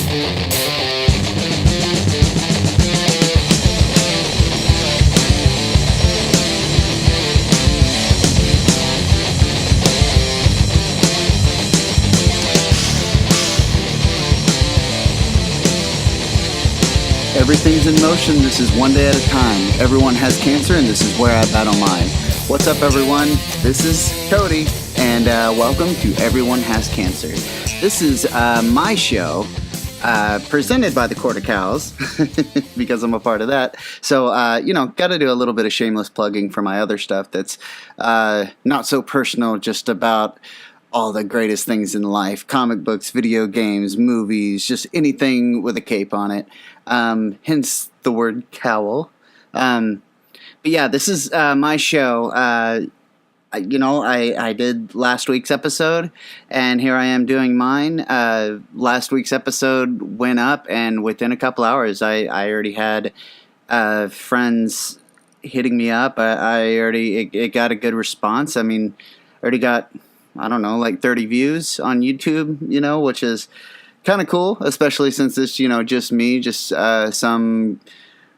Everything's in motion. This is one day at a time. Everyone has cancer, and this is where I battle mine. What's up, everyone? This is Cody, and welcome to Everyone Has Cancer. This is my show, presented by the Quarter Cows, because I'm a part of that. So, got to do a little bit of shameless plugging for my other stuff that's not so personal, just about all the greatest things in life: comic books, video games, movies, just anything with a cape on it. Hence the word cowl. But yeah, this is my show. I did last week's episode, and here I am doing mine. Last week's episode went up, and within a couple hours, I already had friends hitting me up. It got a good response. I mean, already got, I don't know, like 30 views on YouTube, which is kind of cool, especially since it's, just me, some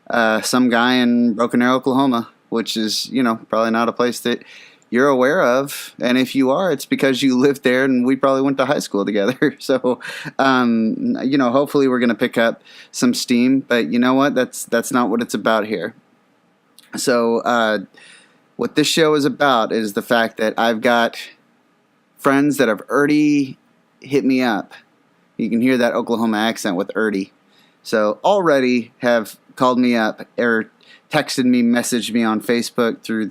guy in Broken Arrow, Oklahoma, which is, probably not a place that you're aware of. And if you are, it's because you lived there and we probably went to high school together. So, hopefully we're going to pick up some steam, but you know what? That's not what it's about here. So, what this show is about is the fact that I've got friends that have already hit me up. You can hear that Oklahoma accent with already. So already have called me up or texted me, messaged me on Facebook through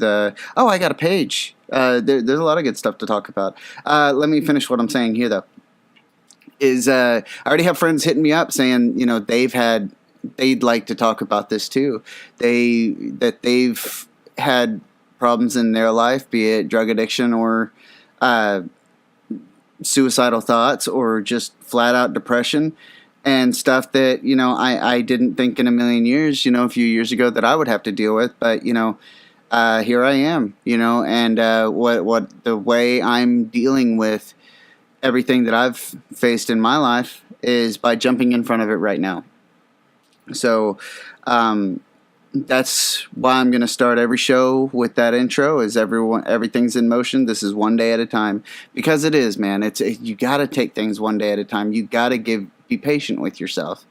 I got a page. There's a lot of good stuff to talk about. Let me finish what I'm saying here, though. I already have friends hitting me up saying, they'd like to talk about this too. They've had problems in their life, be it drug addiction or suicidal thoughts or just flat out depression and stuff that, I didn't think in a million years, a few years ago that I would have to deal with. But, here I am, and what the way I'm dealing with everything that I've faced in my life is by jumping in front of it right now. So, that's why I'm going to start every show with that intro, is everything's in motion. This is one day at a time, because it is, man. You got to take things one day at a time. You got to be patient with yourself.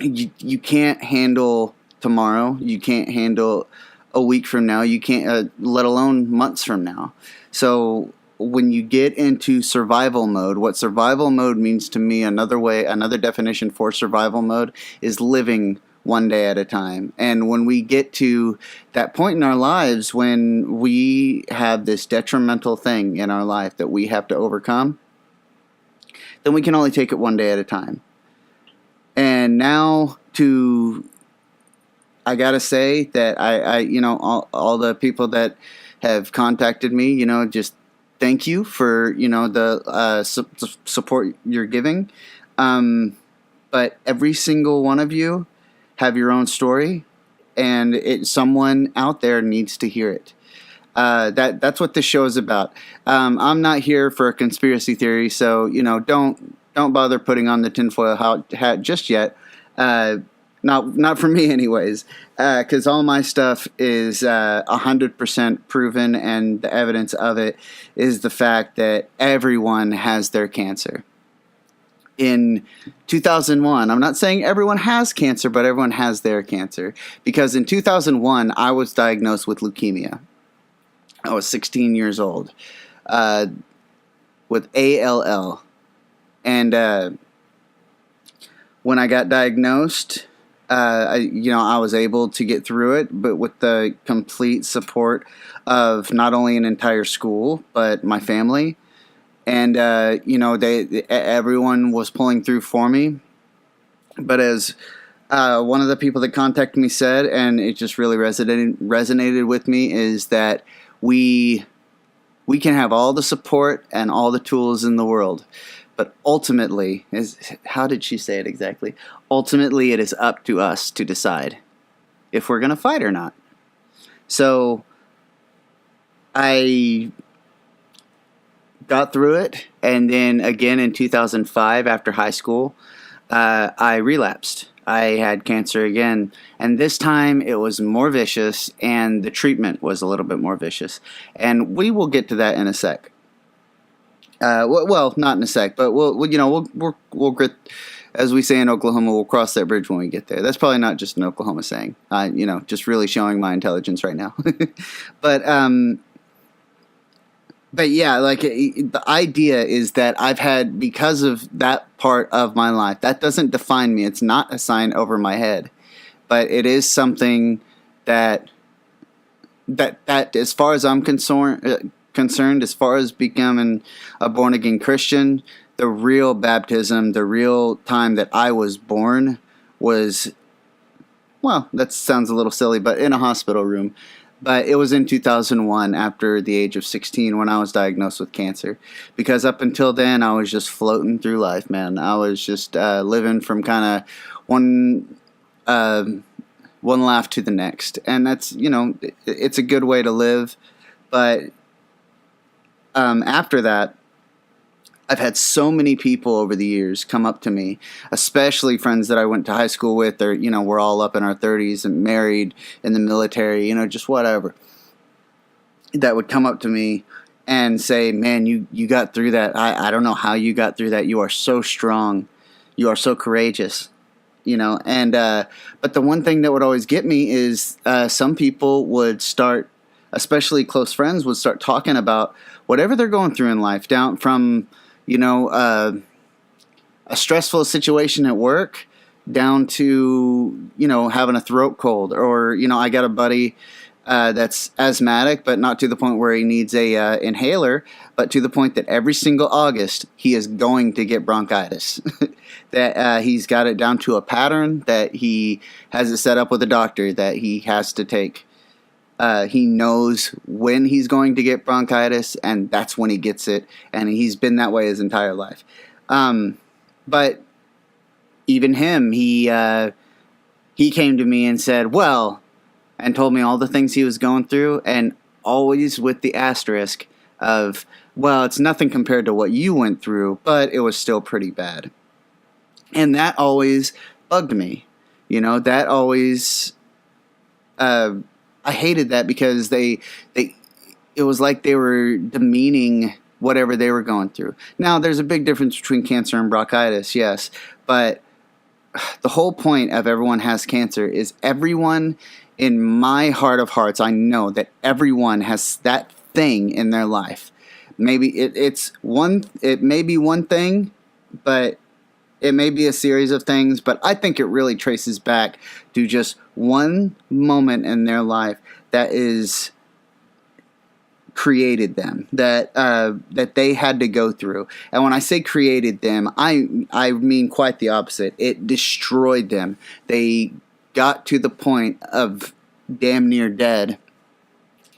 You can't handle tomorrow. You can't handle a week from now. You can't, let alone months from now. So when you get into survival mode, what survival mode means to me, another definition for survival mode is living one day at a time. And when we get to that point in our lives when we have this detrimental thing in our life that we have to overcome, then we can only take it one day at a time. And now I gotta say that I all the people that have contacted me, just thank you for, the support you're giving. But every single one of you have your own story, and someone out there needs to hear it. That's what this show is about. I'm not here for a conspiracy theory, so don't bother putting on the tinfoil hat just yet. Not for me, anyways, because all my stuff is 100% proven, and the evidence of it is the fact that everyone has their cancer. In 2001, I'm not saying everyone has cancer, but everyone has their cancer. Because in 2001, I was diagnosed with leukemia. I was 16 years old, with ALL. And when I got diagnosed, I was able to get through it, but with the complete support of not only an entire school, but my family. And, everyone was pulling through for me. But as one of the people that contacted me said, and it just really resonated with me, is that we can have all the support and all the tools in the world. But ultimately, how did she say it exactly? Ultimately, it is up to us to decide if we're going to fight or not. So I got through it, and then again in 2005 after high school, I relapsed. I had cancer again, and this time it was more vicious, and the treatment was a little bit more vicious. And we will get to that in a sec. Well, not in a sec, but we'll grit, as we say in Oklahoma, we'll cross that bridge when we get there. That's probably not just an Oklahoma saying. Just really showing my intelligence right now. but yeah, like the idea is that I've had, because of that part of my life, that doesn't define me. It's not a sign over my head, but it is something that as far as I'm concerned, as far as becoming a born again Christian, the real baptism, the real time that I was born was, well, that sounds a little silly, but in a hospital room. But it was in 2001, after the age of 16, when I was diagnosed with cancer. Because up until then, I was just floating through life, man. I was just living from kind of one laugh to the next. And that's, it's a good way to live. But after that, I've had so many people over the years come up to me, especially friends that I went to high school with, or, we're all up in our 30s and married, in the military, just whatever, that would come up to me and say, man, you got through that. I don't know how you got through that. You are so strong. You are so courageous, but the one thing that would always get me is some people would start, especially close friends, would start talking about whatever they're going through in life, down from a stressful situation at work, down to, having a throat cold, or, I got a buddy that's asthmatic, but not to the point where he needs a inhaler, but to the point that every single August he is going to get bronchitis. That he's got it down to a pattern, that he has it set up with a doctor that he has to take. He knows when he's going to get bronchitis, and that's when he gets it, and he's been that way his entire life. But even him, he came to me and said, well, and told me all the things he was going through, and always with the asterisk of, well, it's nothing compared to what you went through, but it was still pretty bad. And that always bugged me. That always... I hated that, because it was like they were demeaning whatever they were going through. Now, there's a big difference between cancer and bronchitis, yes, but the whole point of everyone has cancer is everyone, in my heart of hearts, I know that everyone has that thing in their life. Maybe it may be one thing, but it may be a series of things, but I think it really traces back to just one moment in their life that is created them, that they had to go through. And when I say created them, I mean quite the opposite. It destroyed them. They got to the point of damn near dead.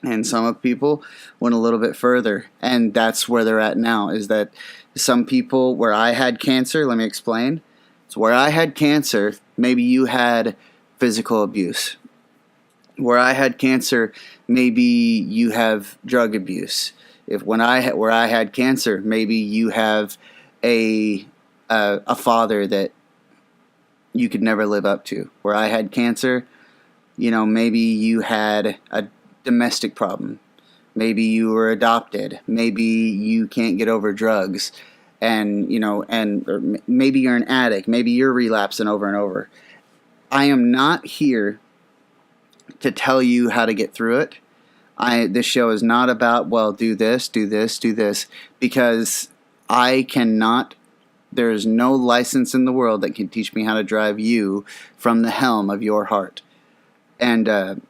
And some people went a little bit further, and that's where they're at now, is that some people, where I had cancer, let me explain. So where I had cancer, maybe you had physical abuse. Where I had cancer, maybe you have drug abuse. Where I had cancer, maybe you have a father that you could never live up to. Where I had cancer, maybe you had a domestic problem. Maybe you were adopted. Maybe you can't get over drugs, and or maybe you're an addict. Maybe you're relapsing over and over. I am not here to tell you how to get through it. This show is not about, well, do this, do this, do this, because I cannot. There is no license in the world that can teach me how to drive you from the helm of your heart, and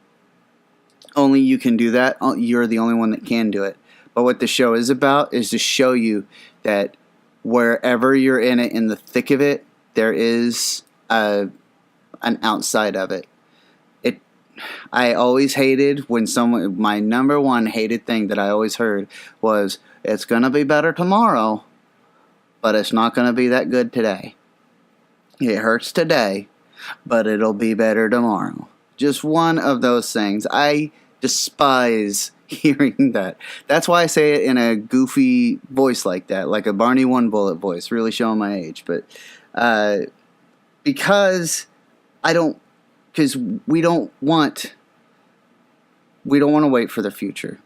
only you can do that. You're the only one that can do it. But what the show is about is to show you that wherever you're in it, in the thick of it, there is an outside of it. I always hated when my number one hated thing that I always heard was, it's going to be better tomorrow, but it's not going to be that good today. It hurts today, but it'll be better tomorrow. Just one of those things. I despise hearing that. That's why I say it in a goofy voice like that, like a Barney One Bullet voice, really showing my age. But because I don't, because we don't want to wait for the future,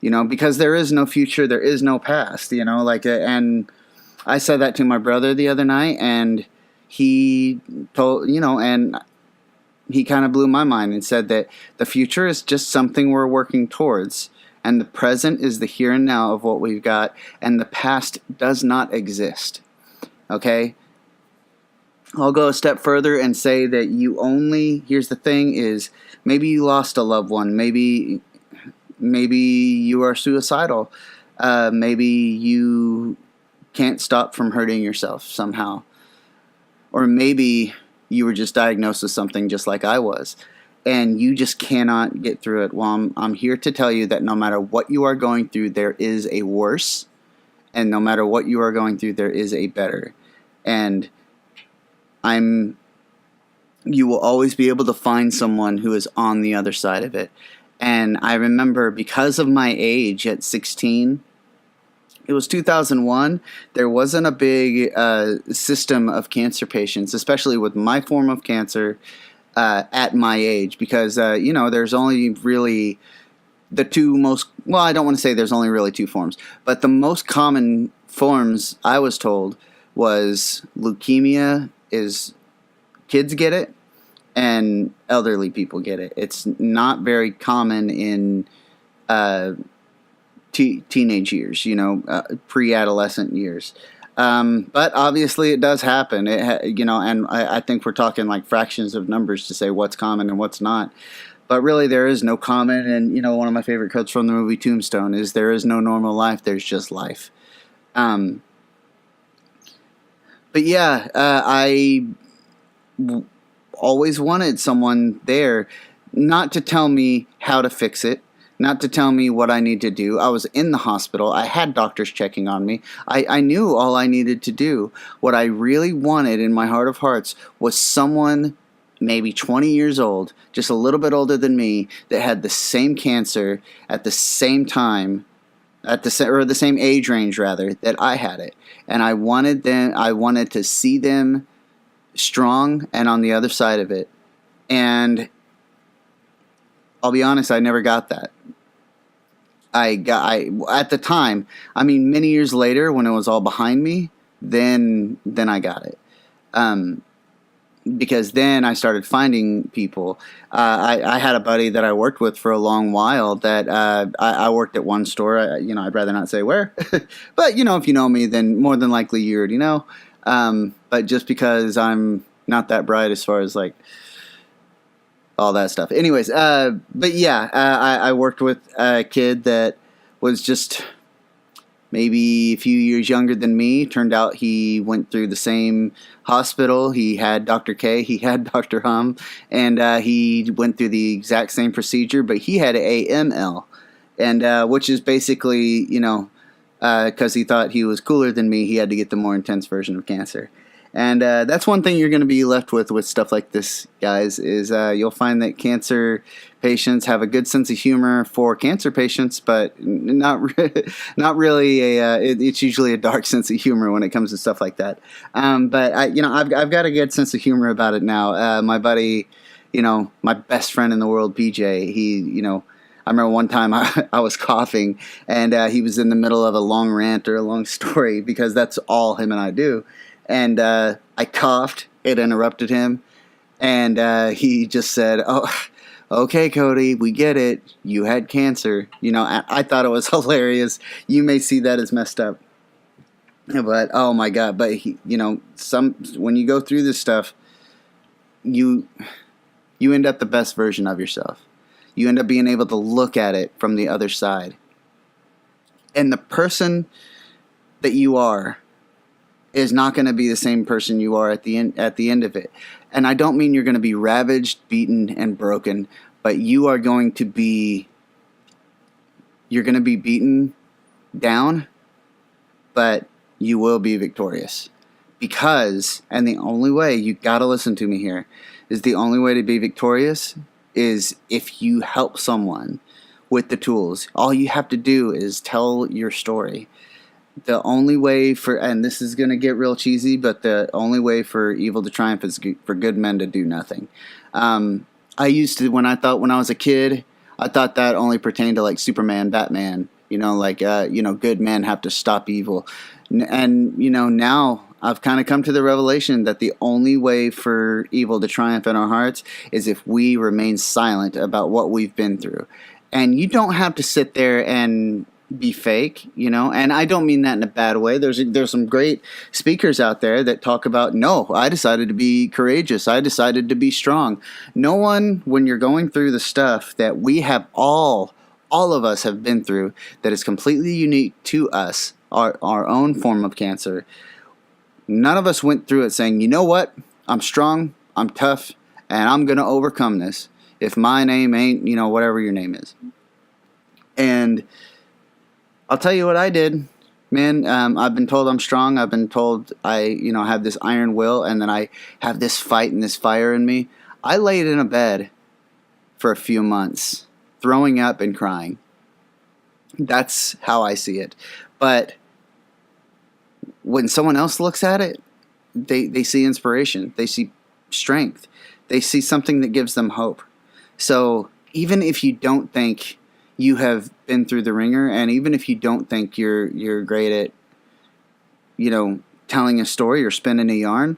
because there is no future, there is no past, and I said that to my brother the other night, and he told, and he kind of blew my mind and said that the future is just something we're working towards, and the present is the here and now of what we've got, and the past does not exist. Okay? I'll go a step further and say that here's the thing is, maybe you lost a loved one, maybe you are suicidal, maybe you can't stop from hurting yourself somehow, or maybe you were just diagnosed with something just like I was, and you just cannot get through it. Well, I'm here to tell you that no matter what you are going through, there is a worse, and no matter what you are going through, there is a better. And you will always be able to find someone who is on the other side of it. And I remember, because of my age at 16, it was 2001, there wasn't a big system of cancer patients, especially with my form of cancer, at my age, because, there's only really the two most, well, I don't want to say there's only really two forms, but the most common forms, I was told, was leukemia is kids get it, and elderly people get it. It's not very common in teenage years, pre-adolescent years. But obviously it does happen. And I think we're talking like fractions of numbers to say what's common and what's not. But really, there is no common. And, one of my favorite quotes from the movie Tombstone is, there is no normal life, there's just life. But yeah, I always wanted someone there, not to tell me how to fix it, not to tell me what I need to do. I was in the hospital. I had doctors checking on me. I knew all I needed to do. What I really wanted in my heart of hearts was someone maybe 20 years old, just a little bit older than me, that had the same cancer at the same time, the same age range rather, that I had it. And I wanted to see them strong and on the other side of it. And I'll be honest, I never got that. At the time, many years later, when it was all behind me, then I got it. Because then I started finding people. I had a buddy that I worked with for a long while that I worked at one store. I'd rather not say where. But, if you know me, then more than likely you already know. But just because I'm not that bright as far as, like, all that stuff. Anyways, but yeah, I worked with a kid that was just maybe a few years younger than me. Turned out he went through the same hospital. He had Dr. K, he had Dr. Hum, and he went through the exact same procedure, but he had AML, and which is basically, because he thought he was cooler than me, he had to get the more intense version of cancer. And that's one thing you're going to be left with stuff like this, guys, is you'll find that cancer patients have a good sense of humor for cancer patients, but not really it's usually a dark sense of humor when it comes to stuff like that. But I've got a good sense of humor about it now. My buddy, my best friend in the world, PJ, he, I remember one time I was coughing, and he was in the middle of a long rant or a long story, because that's all him and I do. And I coughed. It interrupted him. And he just said, "Oh, okay, Cody, we get it. You had cancer." I thought it was hilarious. You may see that as messed up. But, oh my God. But, when you go through this stuff, you end up the best version of yourself. You end up being able to look at it from the other side. And the person that you are is not going to be the same person you are at the end of it. And I don't mean you're going to be ravaged, beaten, and broken, but you're going to be beaten down, but you will be victorious. Because, and the only way, you got to listen to me here, is the only way to be victorious is if you help someone with the tools. All you have to do is tell your story. The only way for, and this is going to get real cheesy, but the only way for evil to triumph is for good men to do nothing. I used to, when I was a kid, I thought that only pertained to like Superman, Batman, good men have to stop evil. And, now I've kind of come to the revelation that the only way for evil to triumph in our hearts is if we remain silent about what we've been through. And you don't have to sit there and be fake, and I don't mean that in a bad way. There's some great speakers out there that talk about, no, I decided to be courageous. I decided to be strong. No one, when you're going through the stuff that we have all of us have been through, that is completely unique to us, our own form of cancer, none of us went through it saying, you know what, I'm strong, I'm tough, and I'm going to overcome this. If my name ain't, whatever your name is. And I'll tell you what I did, man. I've been told I'm strong. I've been told I, have this iron will, and then I have this fight and this fire in me. I laid in a bed for a few months, throwing up and crying. That's how I see it. But when someone else looks at it, they see inspiration. They see strength. They see something that gives them hope. So even if you don't think you have been through the ringer, and even if you don't think you're great at, telling a story or spinning a yarn,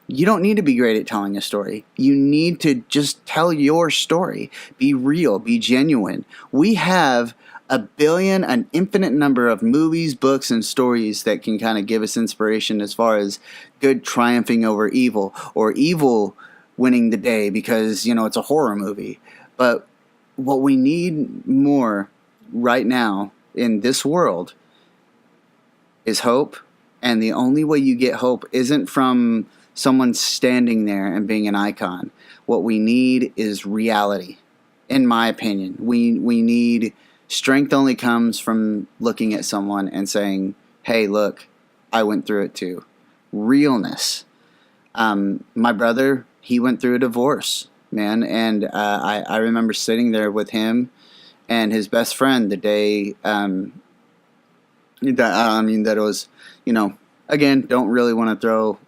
you don't need to be great at telling a story. You need to just tell your story. Be real, be genuine. We have an infinite number of movies, books, and stories that can kind of give us inspiration as far as good triumphing over evil, or evil winning the day because, it's a horror movie. But what we need more right now in this world is hope. And the only way you get hope isn't from someone standing there and being an icon. What we need is reality, in my opinion. We need strength only comes from looking at someone and saying, hey, look, I went through it too. Realness. My brother, he went through a divorce, man, and I remember sitting there with him and his best friend the day that it was, again, don't really want to throw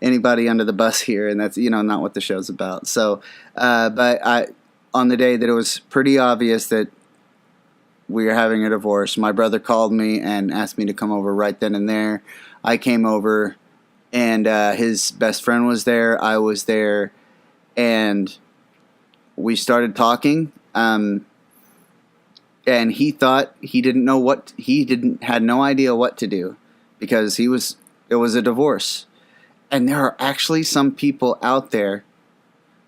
anybody under the bus here, and that's, not what the show's about. So, but on the day that it was pretty obvious that we were having a divorce, my brother called me and asked me to come over right then and there. I came over, and his best friend was there. I was there, and we started talking. And he thought had no idea what to do because it was a divorce. And there are actually some people out there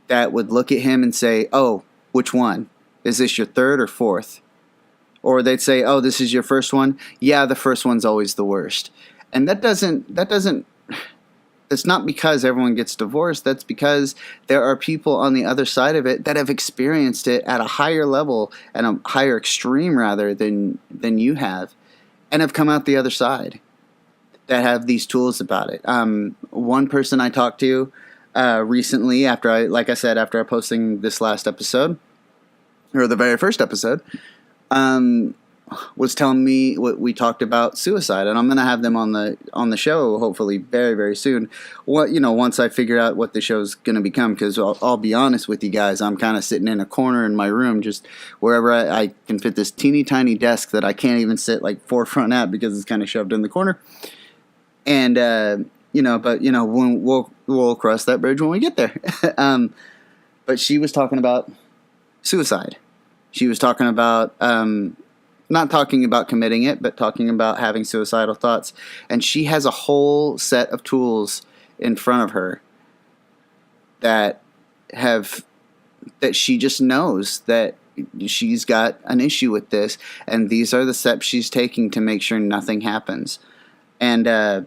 that would look at him and say, oh, which one? Is this your third or fourth? Or they'd say, oh, this is your first one? Yeah, the first one's always the worst. And that's not because everyone gets divorced. That's because there are people on the other side of it that have experienced it at a higher level and a higher extreme rather than you have, and have come out the other side, that have these tools about it. One person I talked to recently after I posting this last episode, or the very first episode, was telling me what we talked about suicide, and I'm going to have them on the show hopefully very, very soon. Once I figure out what the show's going to become, because I'll be honest with you guys, I'm kind of sitting in a corner in my room, just wherever I can fit this teeny tiny desk that I can't even sit like forefront at because it's kind of shoved in the corner. And when we'll cross that bridge when we get there. But she was talking about suicide. She was talking about not talking about committing it, but talking about having suicidal thoughts. And she has a whole set of tools in front of her that she just knows that she's got an issue with this, and these are the steps she's taking to make sure nothing happens. And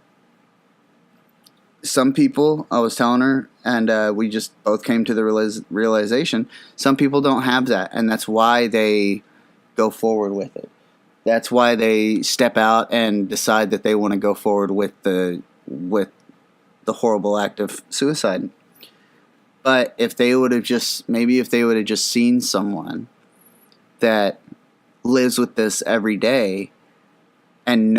some people, I was telling her, and we just both came to the realization, some people don't have that, and that's why they go forward with it. That's why they step out and decide that they want to go forward with the horrible act of suicide. But if they would have just seen someone that lives with this every day and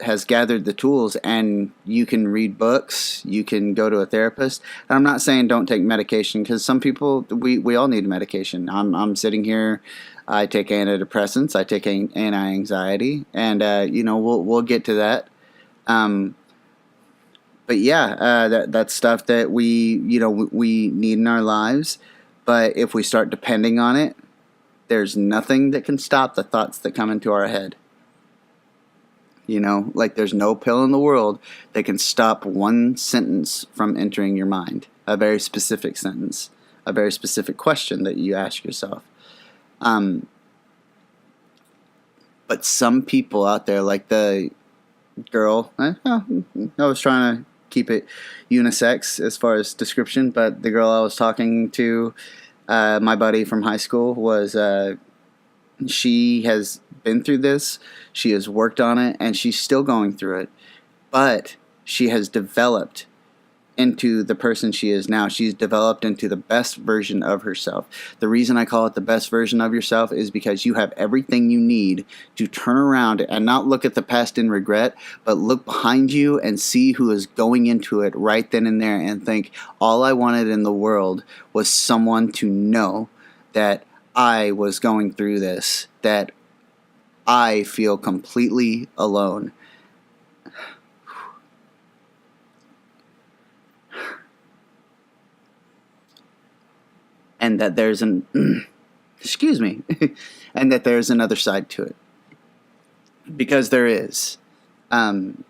has gathered the tools, and you can read books, you can go to a therapist. And I'm not saying don't take medication, because some people, we all need medication. I'm sitting here, I take antidepressants, I take anti-anxiety, and we'll get to that. But yeah, that's stuff that we need in our lives. But if we start depending on it, there's nothing that can stop the thoughts that come into our head. Like there's no pill in the world that can stop one sentence from entering your mind. A very specific sentence, a very specific question that you ask yourself. But some people out there, like the girl, I was trying to keep it unisex as far as description, but the girl I was talking to, my buddy from high school, was she has been through this, she has worked on it, and she's still going through it. But she has developed into the person she is now. She's developed into the best version of herself. The reason I call it the best version of yourself is because you have everything you need to turn around and not look at the past in regret, but look behind you and see who is going into it right then and there and think, all I wanted in the world was someone to know that I was going through this, that I feel completely alone. And that there's excuse me, and that there's another side to it. Because there is. And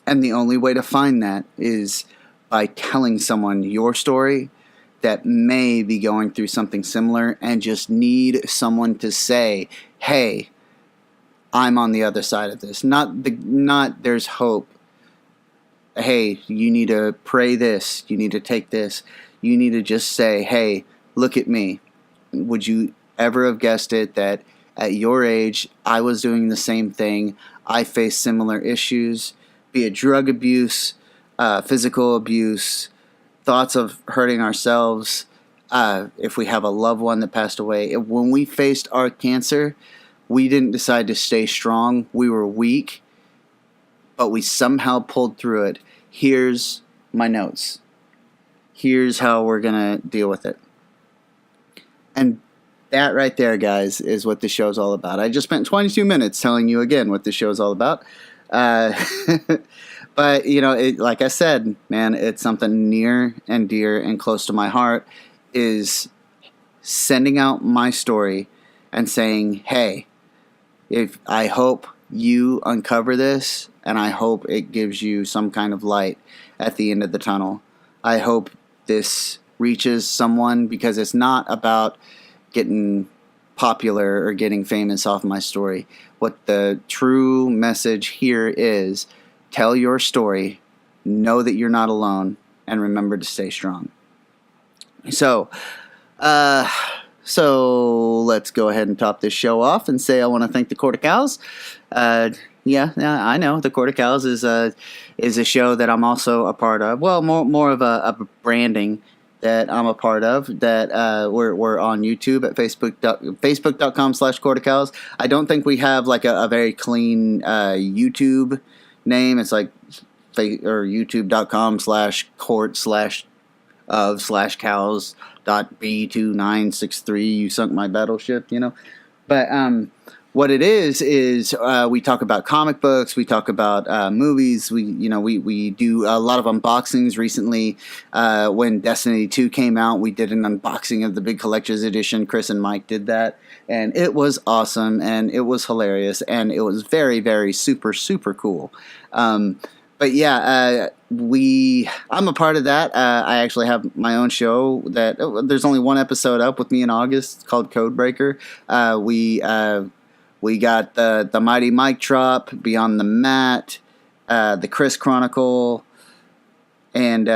the only way to find that is by telling someone your story that may be going through something similar and just need someone to say, hey, I'm on the other side of this. Not there's hope. Hey, you need to pray this. You need to take this. You need to just say, hey, look at me. Would you ever have guessed it that at your age I was doing the same thing? I faced similar issues, be it drug abuse, physical abuse, thoughts of hurting ourselves, if we have a loved one that passed away. When we faced our cancer, we didn't decide to stay strong. We were weak, but we somehow pulled through it. Here's my notes. Here's how we're going to deal with it. And that right there, guys, is what the show's all about. I just spent 22 minutes telling you again what the show's all about. But, like I said, man, it's something near and dear and close to my heart, is sending out my story and saying, hey, if I hope you uncover this, and I hope it gives you some kind of light at the end of the tunnel. I hope this reaches someone, because it's not about getting popular or getting famous off my story. What the true message here is, tell your story, know that you're not alone, and remember to stay strong. So let's go ahead and top this show off and say I want to thank the Court of Cows. Yeah, I know the Court of Cows is a show that I'm also a part of. Well, more of a branding that I'm a part of. That we're on YouTube at facebook.com/Court of Cows. I don't think we have like a very clean YouTube name. It's like or youtube.com/court/of/cows.b2963. You sunk my battleship, But what it is we talk about comic books, we talk about movies, we do a lot of unboxings. Recently, when Destiny 2 came out, we did an unboxing of the big collector's edition. Chris and Mike did that, and it was awesome, and it was hilarious, and it was very, very super, super cool. But yeah, I'm a part of that. I actually have my own show that there's only one episode up with me in August. It's called Codebreaker. We got the Mighty Mike Drop, Beyond the Mat, the Chris Chronicle, and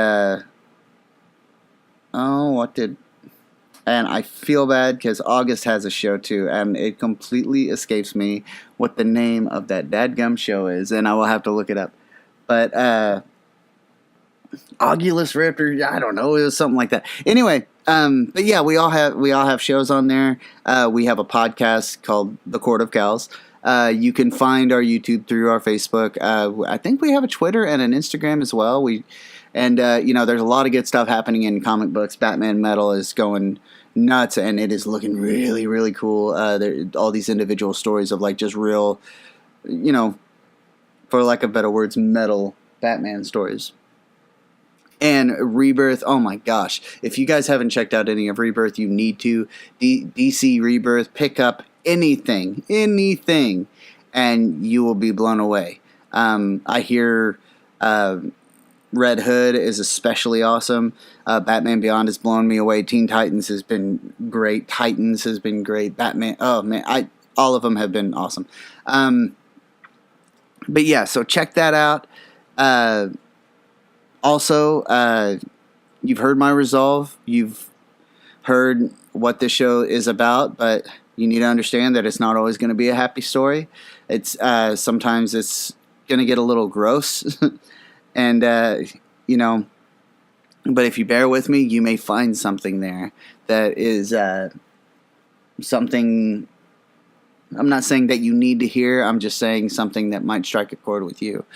and I feel bad because August has a show too, and it completely escapes me what the name of that dadgum show is, and I will have to look it up. But Oculus Rift, or I don't know, it was something like that. Anyway, but yeah, we all have shows on there. We have a podcast called The Court of Cows. You can find our YouTube through our Facebook. I think we have a Twitter and an Instagram as well. There's a lot of good stuff happening in comic books. Batman Metal is going nuts, and it is looking really, really cool. All these individual stories of like just real, for lack of better words, metal Batman stories. And Rebirth, oh my gosh. If you guys haven't checked out any of Rebirth, you need to. DC Rebirth, pick up anything, and you will be blown away. I hear Red Hood is especially awesome. Batman Beyond has blown me away. Teen Titans has been great. Titans has been great. Batman, oh man, all of them have been awesome. But yeah, so check that out. Also, you've heard my resolve. You've heard what this show is about, but you need to understand that it's not always going to be a happy story. It's sometimes it's going to get a little gross, and but if you bear with me, you may find something there that is something. I'm not saying that you need to hear. I'm just saying something that might strike a chord with you.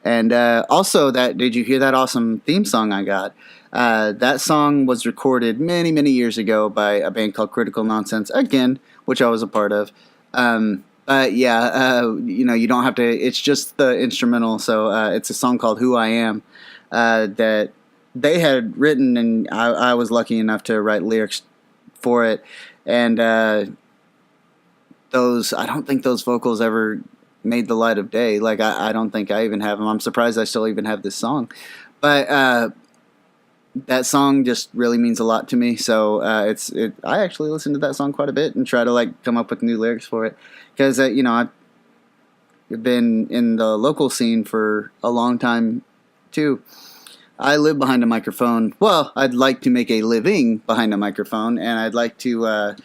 And also, did you hear that awesome theme song I got? That song was recorded many, many years ago by a band called Critical Nonsense, again, which I was a part of. But yeah, you don't have to, it's just the instrumental. So it's a song called Who I Am that they had written, and I was lucky enough to write lyrics for it. And I don't think those vocals ever made the light of day. Like, I don't think I even have them. I'm surprised I still even have this song. But that song just really means a lot to me. So I actually listen to that song quite a bit and try to like come up with new lyrics for it. Because, I've been in the local scene for a long time too. I live behind a microphone. Well, I'd like to make a living behind a microphone, and I'd like to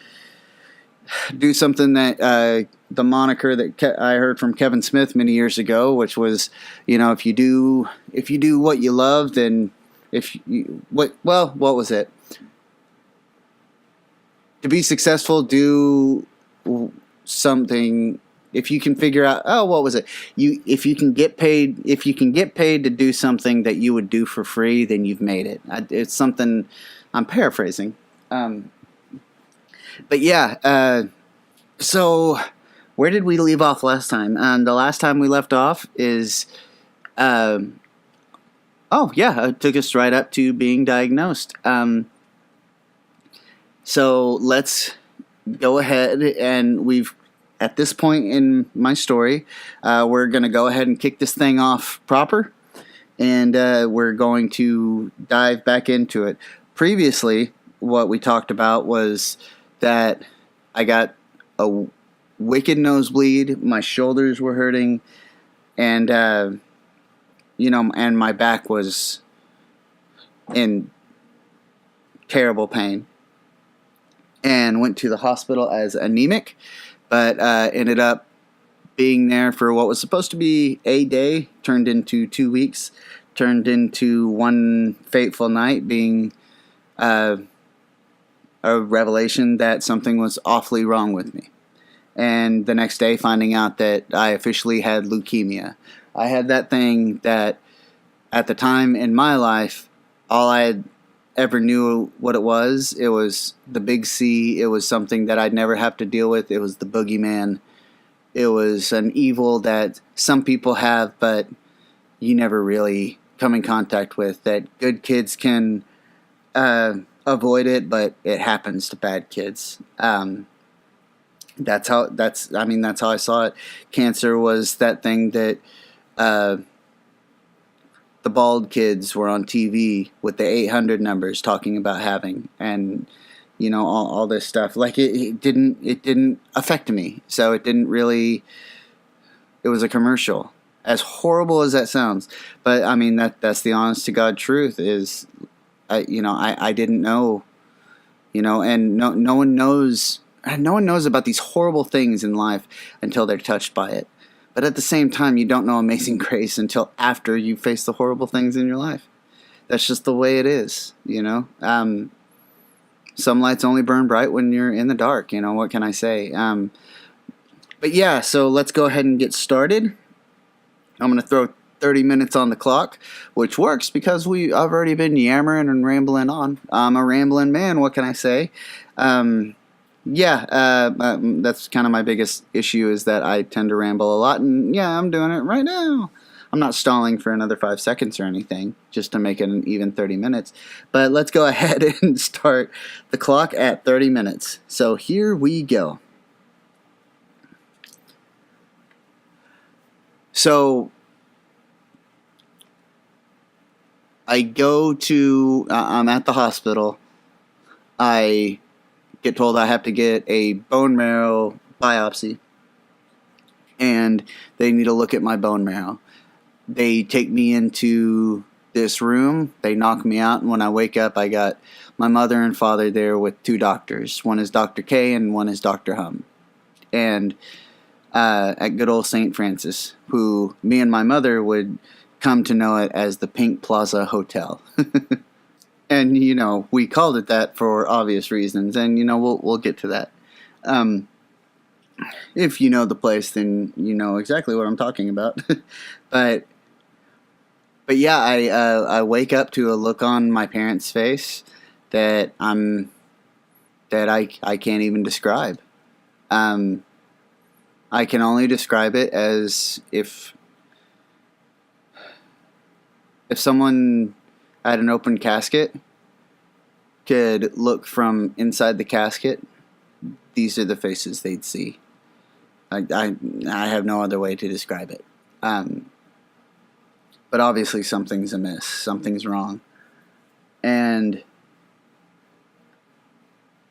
do something that the moniker that I heard from Kevin Smith many years ago, which was, if you do what you love, then what was it? To be successful, do something. If you can figure out, what was it? If you can get paid to do something that you would do for free, then you've made it. It's something. I'm paraphrasing. But yeah, so where did we leave off last time? The last time we left off is, it took us right up to being diagnosed. So let's go ahead, and at this point in my story, we're going to go ahead and kick this thing off proper, and we're going to dive back into it. Previously, what we talked about was that I got a wicked nosebleed, my shoulders were hurting, and and my back was in terrible pain, and went to the hospital as anemic, but ended up being there for what was supposed to be a day, turned into 2 weeks, turned into one fateful night, being a revelation that something was awfully wrong with me. And the next day finding out that I officially had leukemia. I had that thing that at the time in my life, all I had ever knew what it was the big C. It was something that I'd never have to deal with. It was the boogeyman. It was an evil that some people have, but you never really come in contact with, that good kids can avoid it, but it happens to bad kids. That's how I saw it. Cancer was that thing that the bald kids were on TV with the 800 numbers talking about having, and all this stuff. Like it didn't affect me, so it didn't really. It was a commercial, as horrible as that sounds, but I mean that's the honest to God truth. Is I didn't know, and no one knows about these horrible things in life until they're touched by it. But at the same time, you don't know Amazing Grace until after you face the horrible things in your life. That's just the way it is, some lights only burn bright when you're in the dark. What can I say? But yeah, so let's go ahead and get started. I'm going to throw 30 minutes on the clock, which works because I've already been yammering and rambling on. I'm a rambling man, what can I say? That's kind of my biggest issue, is that I tend to ramble a lot, and yeah, I'm doing it right now. I'm not stalling for another 5 seconds or anything, just to make it an even 30 minutes. But let's go ahead and start the clock at 30 minutes. So here we go. So I'm at the hospital. I get told I have to get a bone marrow biopsy, and they need to look at my bone marrow. They take me into this room, they knock me out, and when I wake up, I got my mother and father there with 2 doctors. One is Dr. K and one is Dr. Hum. And at good old St. Francis, who me and my mother would come to know it as the Pink Plaza Hotel. And, we called it that for obvious reasons, and, we'll get to that. If you know the place, then you know exactly what I'm talking about. But yeah, I wake up to a look on my parents' face that I can't even describe. I can only describe it as if someone at an open casket could look from inside the casket, these are the faces they'd see. I have no other way to describe it. But obviously something's amiss. Something's wrong. And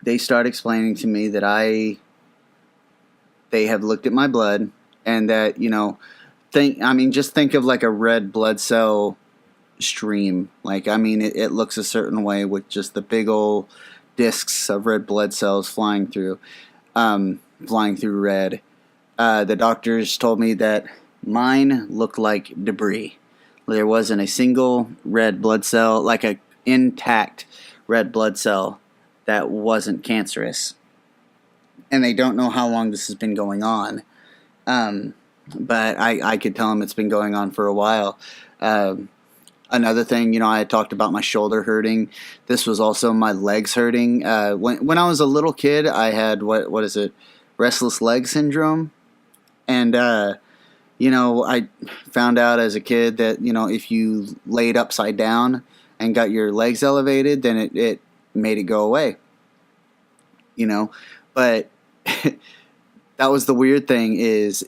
they start explaining to me that they have looked at my blood, and that, just think of like a red blood cell stream. It looks a certain way with just the big old discs of red blood cells flying through red. The doctors told me that mine looked like debris. There wasn't a single red blood cell, like a intact red blood cell, that wasn't cancerous. And they don't know how long this has been going on. But I could tell them it's been going on for a while. Another thing, I had talked about my shoulder hurting. This was also my legs hurting. When I was a little kid, I had, what is it? Restless leg syndrome. And, I found out as a kid that, if you laid upside down and got your legs elevated, then it made it go away. But that was the weird thing, is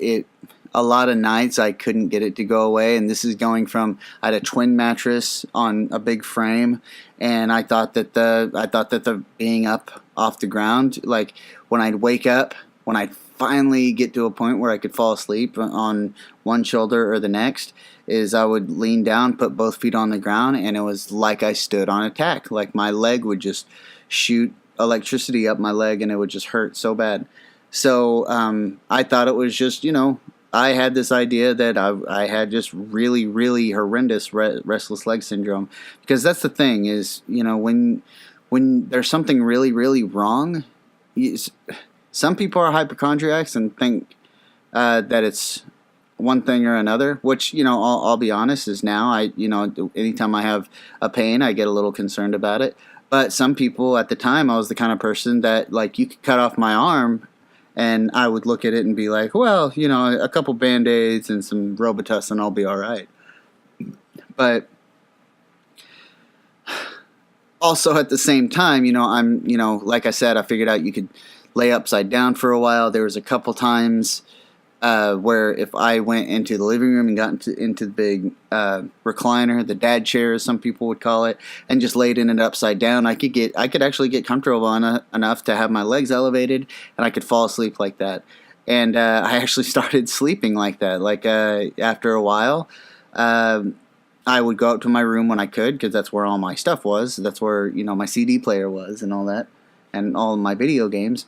a lot of nights I couldn't get it to go away, and this is going from, I had a twin mattress on a big frame, and I thought that the being up off the ground, like when I'd wake up, when I'd finally get to a point where I could fall asleep on one shoulder or the next, is I would lean down, put both feet on the ground, and it was like I stood on a tack. Like my leg would just shoot electricity up my leg, and it would just hurt so bad. So I thought it was just, I had this idea that I had just really, really horrendous restless leg syndrome. Because that's the thing is, when there's something really, really wrong, some people are hypochondriacs and think that it's one thing or another, which, I'll be honest, is now anytime I have a pain, I get a little concerned about it. But some people, at the time, I was the kind of person that, like, you could cut off my arm and I would look at it and be like, well, a couple Band-Aids and some Robitussin, I'll be all right. But also at the same time, I'm, like I said, I figured out you could lay upside down for a while. There was a couple times where if I went into the living room and got into the big recliner, the dad chair, as some people would call it, and just laid in it upside down, I could actually get comfortable enough to have my legs elevated, and I could fall asleep like that. And I actually started sleeping like that. Like after a while, I would go up to my room when I could, because that's where all my stuff was. That's where my CD player was and all that, and all of my video games,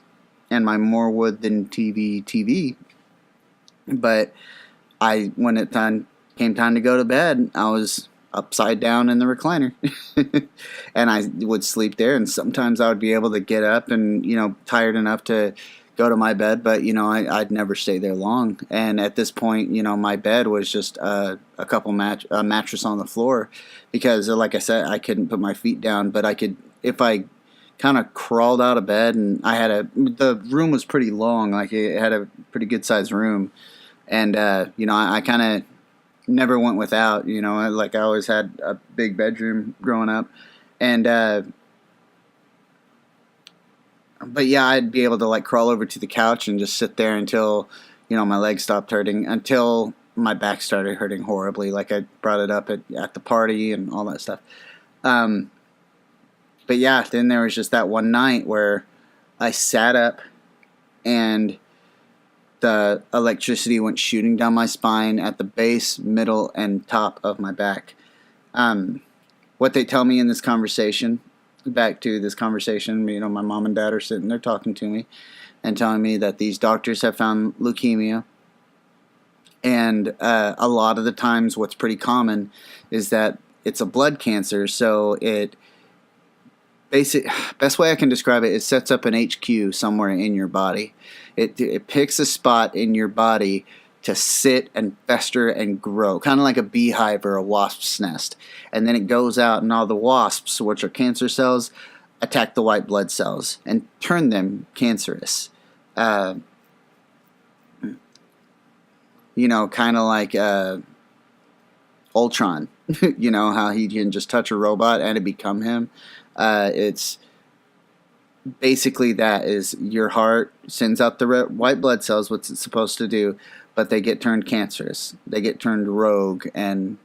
and my more wood than TV. But when it came time to go to bed, I was upside down in the recliner. And I would sleep there, and sometimes I would be able to get up and, tired enough to go to my bed, but, I'd never stay there long. And at this point, my bed was just a mattress on the floor because, like I said, I couldn't put my feet down, but I could, if I kind of crawled out of bed, and the room was pretty long, like it had a pretty good sized room. And, I kind of never went without, like I always had a big bedroom growing up. And, but yeah, I'd be able to like crawl over to the couch and just sit there until, my legs stopped hurting, until my back started hurting horribly. Like I brought it up at the party and all that stuff. But yeah, then there was just that one night where I sat up and the electricity went shooting down my spine at the base, middle, and top of my back. What they tell me in this conversation, back to this conversation, my mom and dad are sitting there talking to me and telling me that these doctors have found leukemia. And a lot of the times what's pretty common is that it's a blood cancer, so best way I can describe it, it sets up an HQ somewhere in your body. It picks a spot in your body to sit and fester and grow, kind of like a beehive or a wasp's nest. And then it goes out, and all the wasps, which are cancer cells, attack the white blood cells and turn them cancerous. Kind of like Ultron. How he can just touch a robot and it become him. It's basically that is your heart sends out the white blood cells, what's it supposed to do, but they get turned cancerous. They get turned rogue and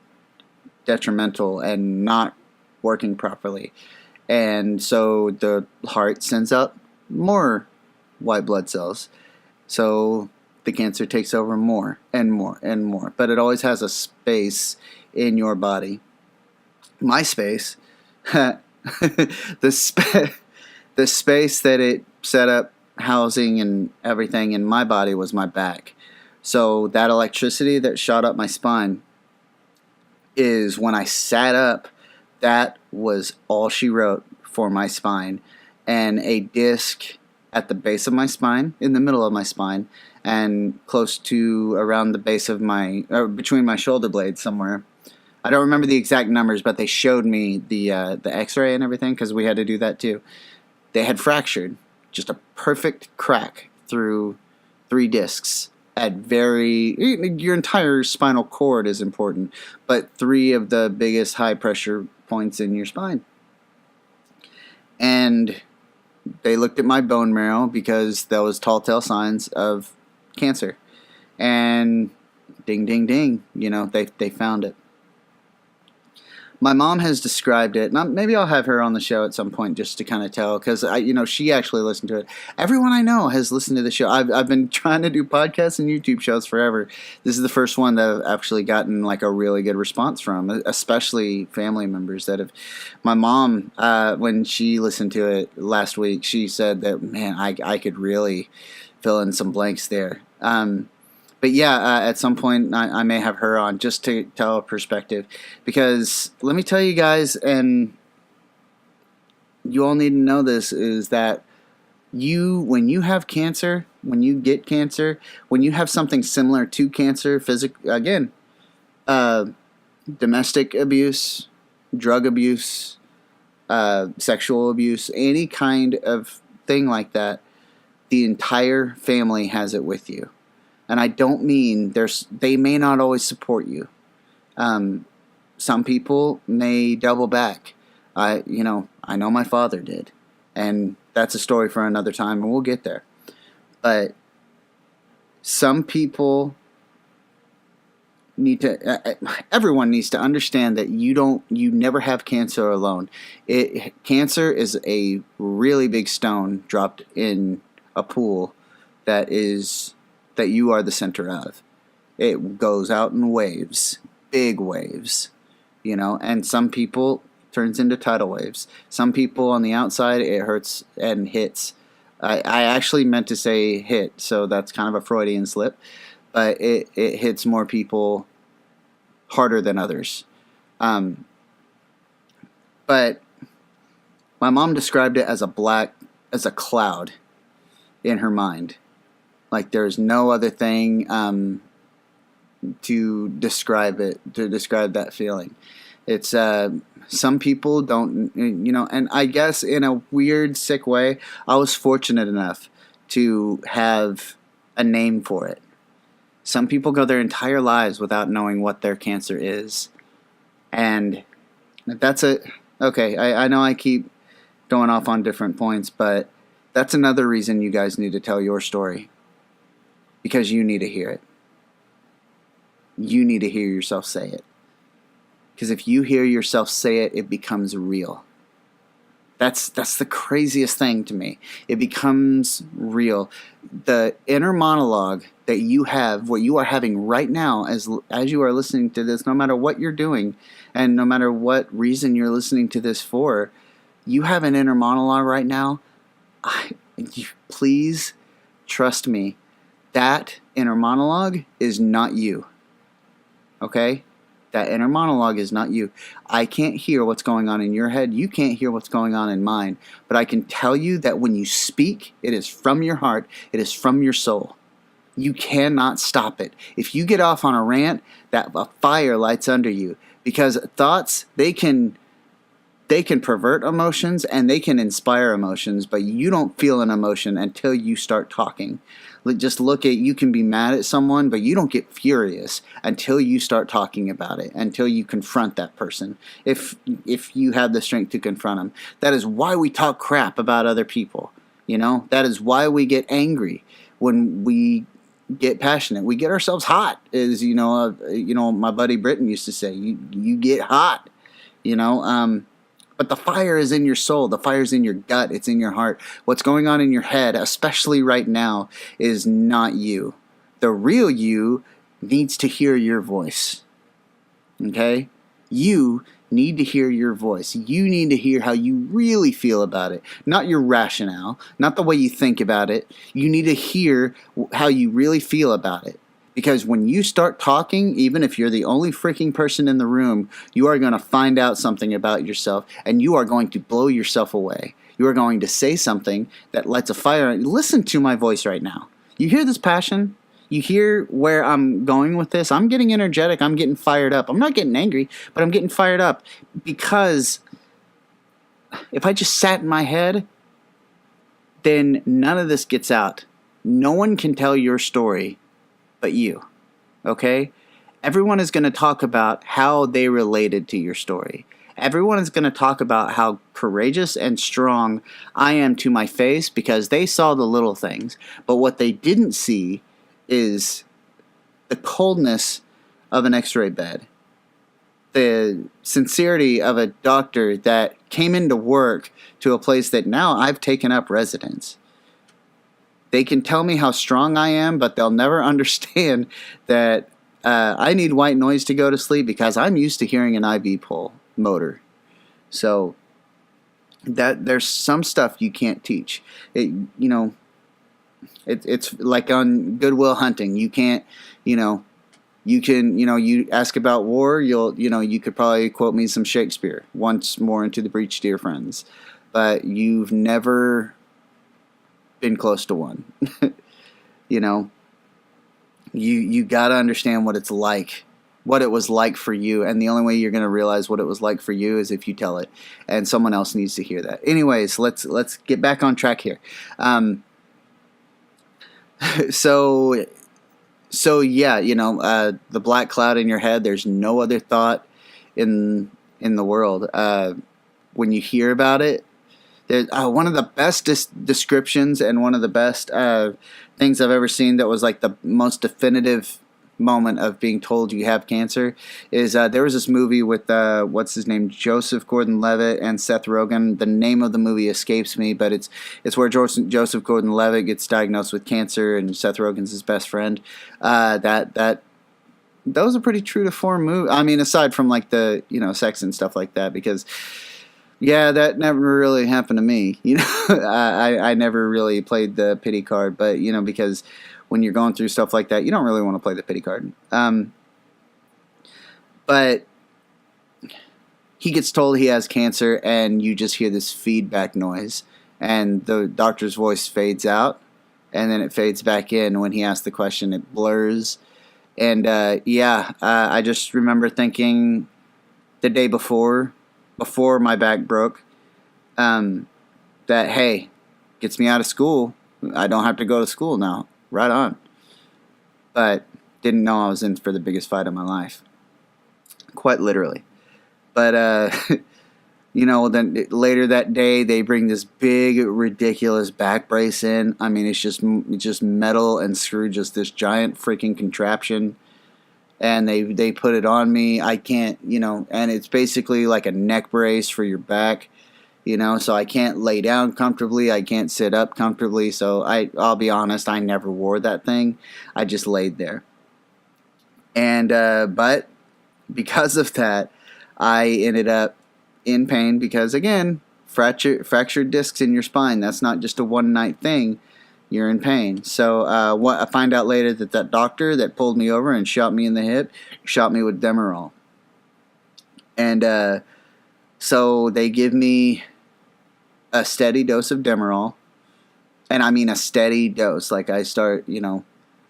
detrimental and not working properly. And so the heart sends out more white blood cells. So the cancer takes over more and more and more. But it always has a space in your body. My space, the space that it set up housing and everything in my body was my back. So that electricity that shot up my spine is when I sat up, that was all she wrote for my spine. And a disc at the base of my spine, in the middle of my spine, and close to around the base of between my shoulder blades somewhere. I don't remember the exact numbers, but they showed me the x-ray and everything, because we had to do that too. They had fractured, just a perfect crack through 3 discs. Your entire spinal cord is important, but 3 of the biggest high pressure points in your spine. And they looked at my bone marrow because that was telltale signs of cancer. And ding, ding, ding, they found it. My mom has described it. Maybe I'll have her on the show at some point just to kind of tell, because she actually listened to it. Everyone I know has listened to the show. I've been trying to do podcasts and YouTube shows forever. This is the first one that I've actually gotten like a really good response from, especially family members that have. My mom, when she listened to it last week, she said that, man, I could really fill in some blanks there. But yeah, at some point I may have her on just to tell a perspective, because let me tell you guys, and you all need to know this, is that when you have cancer, when you get cancer, when you have something similar to cancer, domestic abuse, drug abuse, sexual abuse, any kind of thing like that, the entire family has it with you. And I don't mean they may not always support you. Some people may double back. I know my father did. And that's a story for another time, and we'll get there. But some people everyone needs to understand that you never have cancer alone. Cancer is a really big stone dropped in a pool that you are the center of. It goes out in waves, big waves, and some people turns into tidal waves. Some people on the outside, it hurts and hits. I actually meant to say hit, so that's kind of a Freudian slip, but it hits more people harder than others. Um, but my mom described it as as a cloud in her mind. Like there's no other thing to describe that feeling. It's some people don't, and I guess in a weird, sick way, I was fortunate enough to have a name for it. Some people go their entire lives without knowing what their cancer is. And okay, I know I keep going off on different points, but that's another reason you guys need to tell your story. Because you need to hear it. You need to hear yourself say it. Because if you hear yourself say it, it becomes real. That's the craziest thing to me. It becomes real. The inner monologue that you have, what you are having right now as you are listening to this, no matter what you're doing, and no matter what reason you're listening to this for, you have an inner monologue right now. Please trust me. That inner monologue is not you. Okay? That inner monologue is not you. I can't hear what's going on in your head. You can't hear what's going on in mine. But I can tell you that when you speak, it is from your heart. It is from your soul. You cannot stop it. If you get off on a rant, a fire lights under you. Because thoughts, they can pervert emotions and they can inspire emotions, but you don't feel an emotion until you start talking. Just look at, you can be mad at someone, but you don't get furious until you start talking about it, until you confront that person. If you have the strength to confront them. That is why we talk crap about other people. That is why we get angry when we get passionate. We get ourselves hot, as my buddy Britton used to say. You get hot, But the fire is in your soul. The fire is in your gut. It's in your heart. What's going on in your head, especially right now, is not you. The real you needs to hear your voice. Okay? You need to hear your voice. You need to hear how you really feel about it. Not your rationale. Not the way you think about it. You need to hear how you really feel about it. Because when you start talking, even if you're the only freaking person in the room, you are going to find out something about yourself, and you are going to blow yourself away. You are going to say something that lights a fire. Listen to my voice right now. You hear this passion? You hear where I'm going with this? I'm getting energetic. I'm getting fired up. I'm not getting angry, but I'm getting fired up. Because if I just sat in my head, then none of this gets out. No one can tell your story but you, okay? Everyone is going to talk about how they related to your story. Everyone is going to talk about how courageous and strong I am to my face because they saw the little things. But what they didn't see is the coldness of an x-ray bed, the sincerity of a doctor that came into work to a place that now I've taken up residence. They can tell me how strong I am, but they'll never understand that I need white noise to go to sleep because I'm used to hearing an IV pull motor. So that there's some stuff you can't teach. It's like on Good Will Hunting. You can't, you ask about war. You could probably quote me some Shakespeare. Once more into the breach, dear friends, but you've never been close to one. You got to understand what it's like, what it was like for you, and the only way you're going to realize what it was like for you is if you tell it, and someone else needs to hear that. Anyways, let's get back on track here. So yeah, the black cloud in your head. There's no other thought in the world. When you hear about it, one of the best descriptions and one of the best things I've ever seen that was like the most definitive moment of being told you have cancer is there was this movie with what's his name, Joseph Gordon-Levitt and Seth Rogen. The name of the movie escapes me, but it's where Joseph Gordon-Levitt gets diagnosed with cancer and Seth Rogen's his best friend. That was a pretty true to form movie. I mean, aside from like the sex and stuff like that, because yeah, that never really happened to me. I never really played the pity card, but because when you're going through stuff like that, you don't really want to play the pity card. But he gets told he has cancer, and you just hear this feedback noise, and the doctor's voice fades out, and then it fades back in. When he asks the question, it blurs. And I just remember thinking the day before my back broke, that, hey, gets me out of school. I don't have to go to school now. Right on. But didn't know I was in for the biggest fight of my life. Quite literally. But, then later that day, they bring this big, ridiculous back brace in. I mean, it's just metal and screw, just this giant freaking contraption. And they put it on me. I can't, and it's basically like a neck brace for your back, so I can't lay down comfortably. I can't sit up comfortably. So I'll be honest, I never wore that thing. I just laid there. And, but because of that, I ended up in pain because, again, fractured discs in your spine. That's not just a one-night thing. You're in pain. So what I find out later that doctor that pulled me over and shot me in the hip shot me with Demerol. And so they give me a steady dose of Demerol. And I mean a steady dose. Like I start,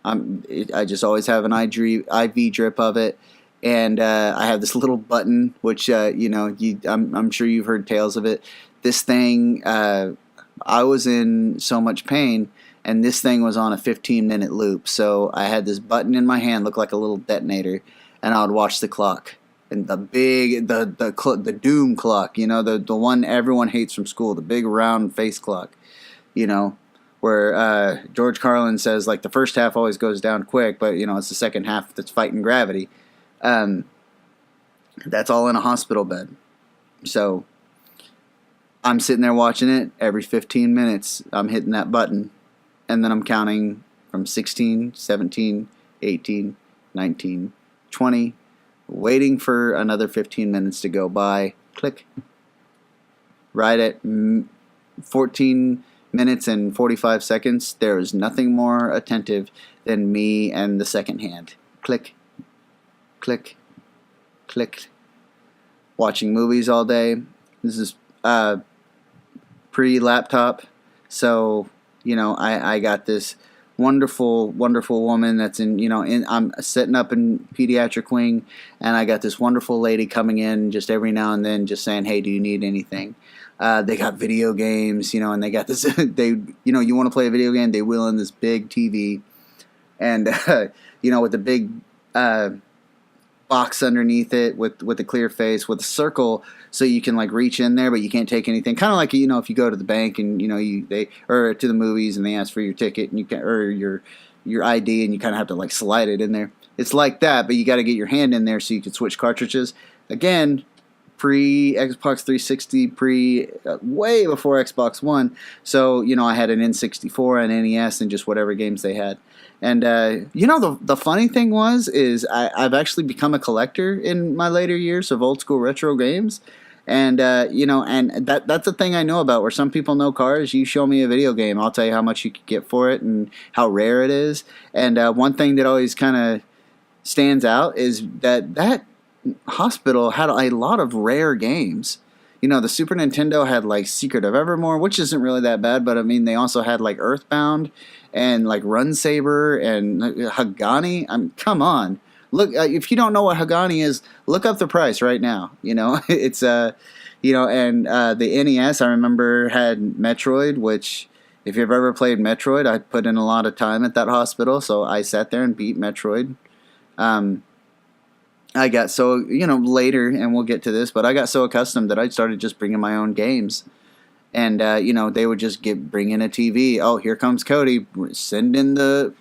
I just always have an IV drip of it. And I have this little button, which, I'm sure you've heard tales of it. This thing, I was in so much pain, and this thing was on a 15-minute loop. So I had this button in my hand, looked like a little detonator, and I would watch the clock. And the doom clock, the one everyone hates from school, the big round face clock, where George Carlin says, like, the first half always goes down quick, but, it's the second half that's fighting gravity. That's all in a hospital bed. So I'm sitting there watching it. Every 15 minutes, I'm hitting that button. And then I'm counting from 16, 17, 18, 19, 20, waiting for another 15 minutes to go by. Click. Right at 14 minutes and 45 seconds, there is nothing more attentive than me and the second hand. Click. Click, click. Watching movies all day. This is pre-laptop, so I got this wonderful woman that's I'm setting up in pediatric wing, and I got this wonderful lady coming in just every now and then, just saying, hey, do you need anything? They got video games, and they got this. You want to play a video game? They wheel in this big TV, and with the big box underneath it with a clear face with a circle, so you can like reach in there, but you can't take anything. Kind of like if you go to the bank and or to the movies and they ask for your ticket and you can, or your ID, and you kind of have to like slide it in there. It's like that, but you got to get your hand in there so you can switch cartridges. Again, pre Xbox 360, way before Xbox One. So I had an N64 and NES and just whatever games they had. And the funny thing is I've actually become a collector in my later years of old school retro games. And and that's the thing I know about, where some people know cars. You show me a video game, I'll tell you how much you could get for it and how rare it is. And one thing that always kind of stands out is that hospital had a lot of rare games. The Super Nintendo had like Secret of Evermore, which isn't really that bad, but I mean they also had like Earthbound and like Run Saber and Hagani. I mean, come on, look, if you don't know what Hagani is, look up the price right now. It's and the NES I remember had Metroid, which if you've ever played Metroid, I put in a lot of time at that hospital, so I sat there and beat Metroid. I got so, later, and we'll get to this, but I got so accustomed that I started just bringing my own games. And, they would just bring in a TV. Oh, here comes Cody. Send in the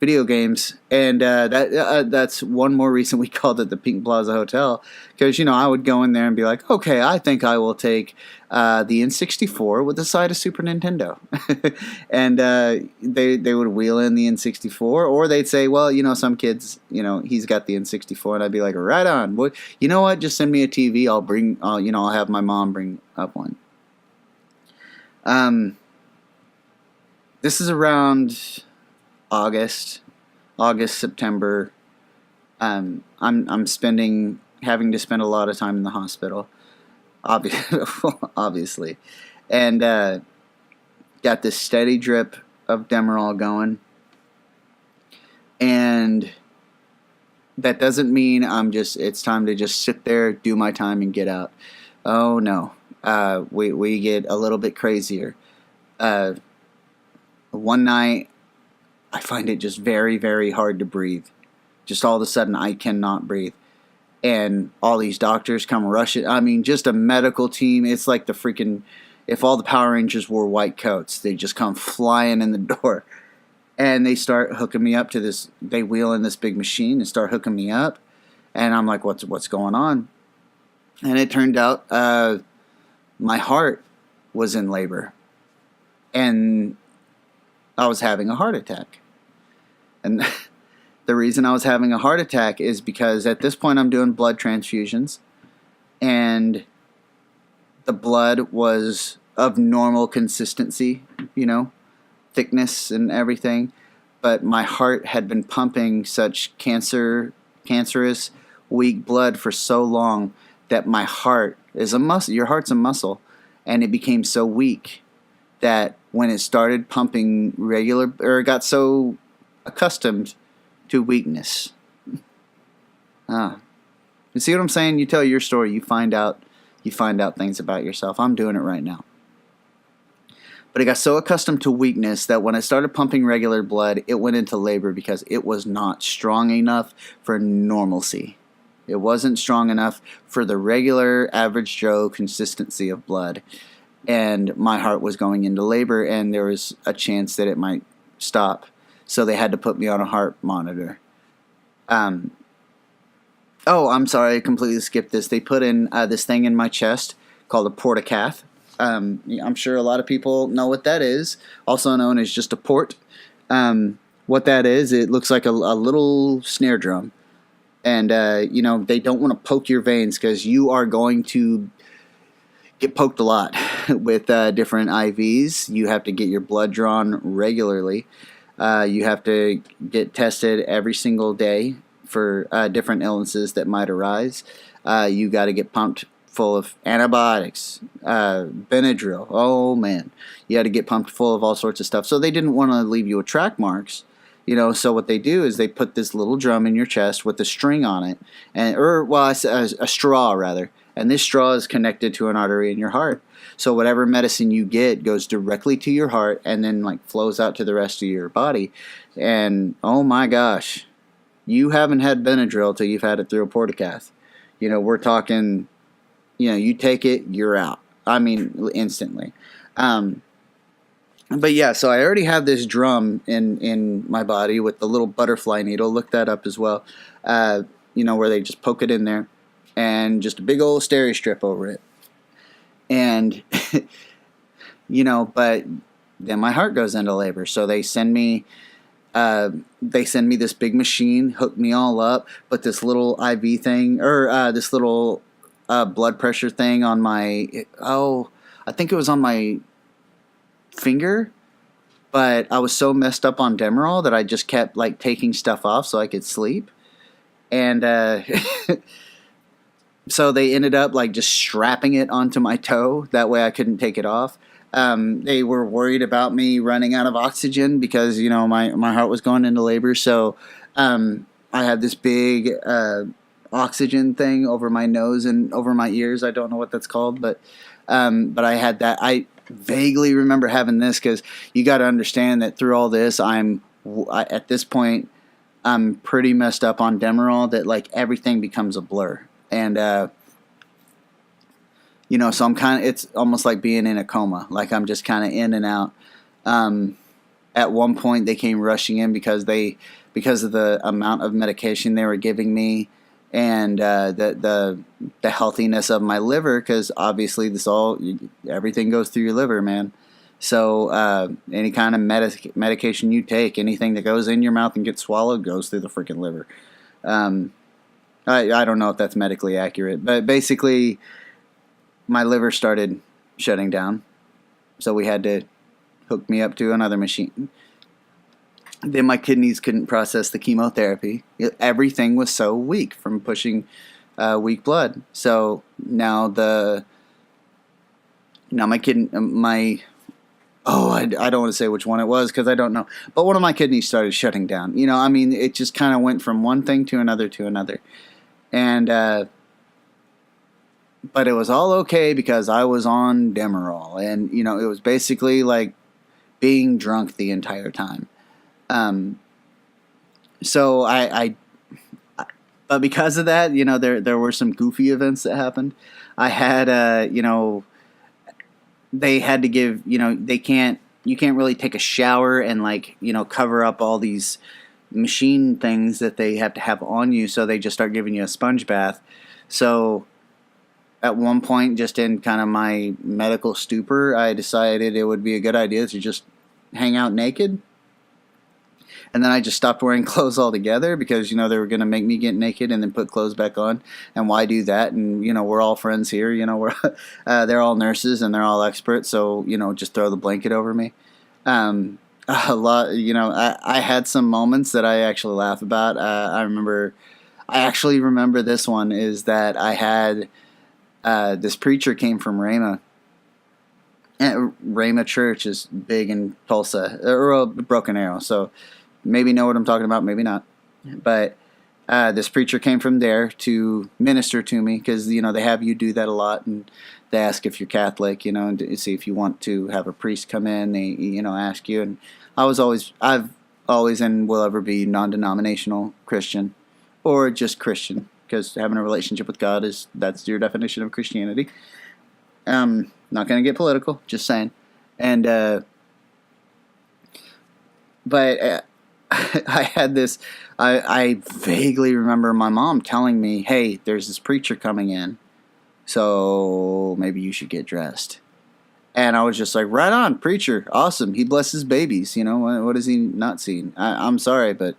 video games. And that's one more reason we called it the Pink Plaza Hotel. Because, I would go in there and be like, okay, I think I will take the N64 with a side of Super Nintendo. And they would wheel in the N64. Or they'd say, well, some kids, he's got the N64. And I'd be like, right on. Well, you know what? Just send me a TV. I'll have my mom bring up one. This is around August, September. I'm spending having to spend a lot of time in the hospital, obviously, and got this steady drip of Demerol going, and that doesn't mean it's time to just sit there, do my time, and get out. Oh no, we get a little bit crazier. One night, I find it just very, very hard to breathe. Just all of a sudden, I cannot breathe. And all these doctors come rushing. I mean, just a medical team. It's like the freaking, if all the Power Rangers wore white coats, they just come flying in the door. And they start hooking me up to this, they wheel in this big machine and start hooking me up. And I'm like, what's going on? And it turned out my heart was in labor. And I was having a heart attack. And the reason I was having a heart attack is because at this point I'm doing blood transfusions. And the blood was of normal consistency, thickness and everything. But my heart had been pumping such cancerous, weak blood for so long that my heart is a muscle. Your heart's a muscle. And it became so weak that when it started pumping it got so accustomed to weakness. You see what I'm saying? You tell your story, you find out things about yourself. I'm doing it right now. But it got so accustomed to weakness that when I started pumping regular blood, it went into labor because it was not strong enough for normalcy. It wasn't strong enough for the regular average Joe consistency of blood. And my heart was going into labor, and there was a chance that it might stop. So they had to put me on a heart monitor. I'm sorry, I completely skipped this. They put in this thing in my chest called a portacath. I'm sure a lot of people know what that is, also known as just a port. What that is, it looks like a little snare drum. And, they don't want to poke your veins because you are going to get poked a lot with different IVs. You have to get your blood drawn regularly. You have to get tested every single day for different illnesses that might arise. You got to get pumped full of antibiotics, Benadryl. Oh man, you had to get pumped full of all sorts of stuff. So they didn't want to leave you with track marks, So what they do is they put this little drum in your chest with a string on it, a straw rather, and this straw is connected to an artery in your heart. So whatever medicine you get goes directly to your heart and then flows out to the rest of your body. And oh my gosh, you haven't had Benadryl till you've had it through a portacath. We're talking. You take it, you're out. I mean, instantly. But yeah, so I already have this drum in my body with the little butterfly needle. Look that up as well. Where they just poke it in there and just a big old steri strip over it. And, but then my heart goes into labor. So they send me this big machine, hook me all up, but this little IV thing, or this little blood pressure thing on I think it was on my finger, but I was so messed up on Demerol that I just kept taking stuff off so I could sleep. And so they ended up just strapping it onto my toe. That way I couldn't take it off. They were worried about me running out of oxygen because, my heart was going into labor. So I had this big oxygen thing over my nose and over my ears. I don't know what that's called, but I had that. I vaguely remember having this because you got to understand that through all this, at this point, I'm pretty messed up on Demerol that everything becomes a blur. And, so it's almost like being in a coma. I'm just kind of in and out. At one point they came rushing in because of the amount of medication they were giving me and, the healthiness of my liver. Cause obviously everything goes through your liver, man. So, any kind of medication you take, anything that goes in your mouth and gets swallowed goes through the freaking liver. I don't know if that's medically accurate, but basically my liver started shutting down. So we had to hook me up to another machine. Then my kidneys couldn't process the chemotherapy. Everything was so weak from pushing weak blood. So now my I don't want to say which one it was because I don't know. But one of my kidneys started shutting down. I mean, it just kind of went from one thing to another to another. And, but it was all okay because I was on Demerol. And, it was basically like being drunk the entire time. So but because of that, there were some goofy events that happened. I had, they had to give, you can't really take a shower and cover up all these machine things that they have to have on you. So they just start giving you a sponge bath. So at one point, just in kind of my medical stupor, I decided it would be a good idea to just hang out naked. And then I just stopped wearing clothes altogether because, they were going to make me get naked and then put clothes back on. And why do that? And, we're all friends here. They're all nurses and they're all experts. So, just throw the blanket over me. A lot, I had some moments that I actually laugh about. I actually remember this one is that I had this preacher came from Rhema. Rhema Church is big in Tulsa, or Broken Arrow. So maybe know what I'm talking about, maybe not. But this preacher came from there to minister to me because, they have you do that a lot. And they ask if you're Catholic, and to see if you want to have a priest come in. They, ask you. And I've always and will ever be non-denominational Christian or just Christian because having a relationship with God that's your definition of Christianity. Not going to get political, just saying. And, but I had this, I vaguely remember my mom telling me, hey, there's this preacher coming in, so maybe you should get dressed. And I was just like, right on, preacher, awesome, he blesses babies, what has he not seen? I'm sorry, but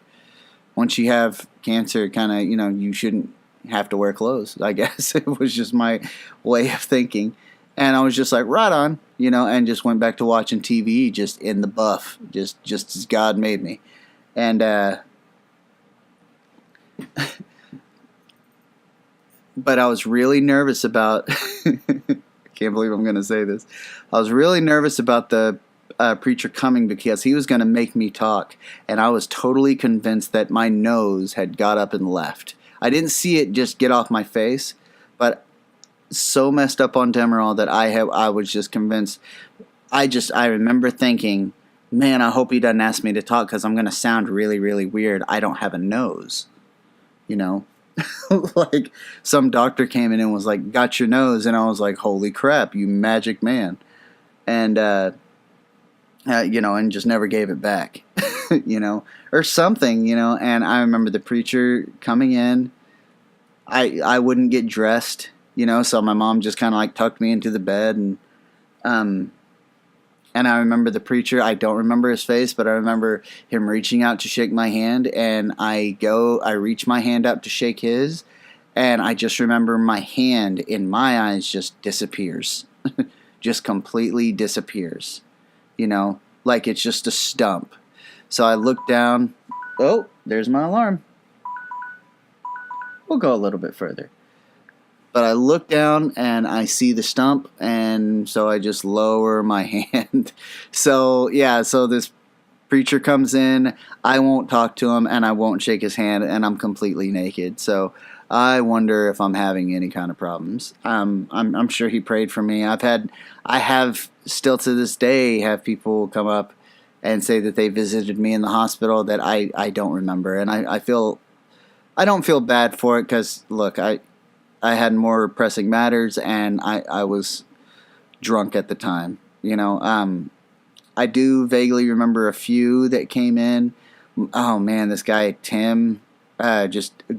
once you have cancer, kind of, you shouldn't have to wear clothes, I guess. It was just my way of thinking. And I was just like, right on, and just went back to watching TV, just in the buff, just as God made me. And, but I was really nervous about, I can't believe I'm going to say this. I was really nervous about the preacher coming because he was going to make me talk. And I was totally convinced that my nose had got up and left. I didn't see it just get off my face, but so messed up on Demerol that I was just convinced. I remember thinking, man, I hope he doesn't ask me to talk because I'm going to sound really, really weird. I don't have a nose, like some doctor came in and was like, got your nose. And I was like, holy crap, you magic man. And, and just never gave it back, or something, and I remember the preacher coming in. I wouldn't get dressed, so my mom just kind of tucked me into the bed and I remember the preacher, I don't remember his face, but I remember him reaching out to shake my hand, and I reach my hand up to shake his, and I just remember my hand in my eyes just disappears. Just completely disappears. Like it's just a stump. So I look down. Oh, there's my alarm. We'll go a little bit further. But I look down and I see the stump, and so I just lower my hand. So this preacher comes in, I won't talk to him, and I won't shake his hand, and I'm completely naked. So I wonder if I'm having any kind of problems. I'm sure he prayed for me. I have still to this day have people come up and say that they visited me in the hospital that I don't remember, and I don't feel bad for it because look, I had more pressing matters, and I was drunk at the time. I do vaguely remember a few that came in. Oh man, this guy Tim, just a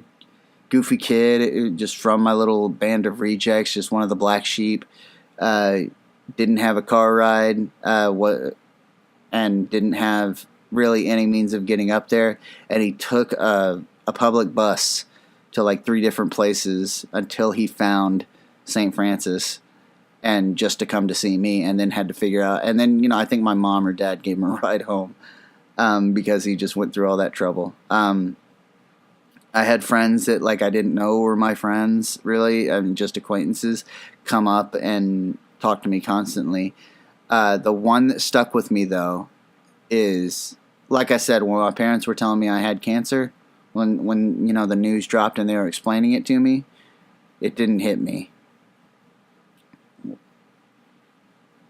goofy kid, just from my little band of rejects, just one of the black sheep. Didn't have a car ride, and didn't have really any means of getting up there, and he took a public bus to 3 different places until he found St. Francis, and just to come to see me, and then had to figure out, and then I think my mom or dad gave him a ride home because he just went through all that trouble. I had friends that like I didn't know were my friends, really, and just acquaintances, come up and talk to me constantly. The one that stuck with me though is, like I said, when my parents were telling me I had cancer, when the news dropped and they were explaining it to me, it didn't hit me.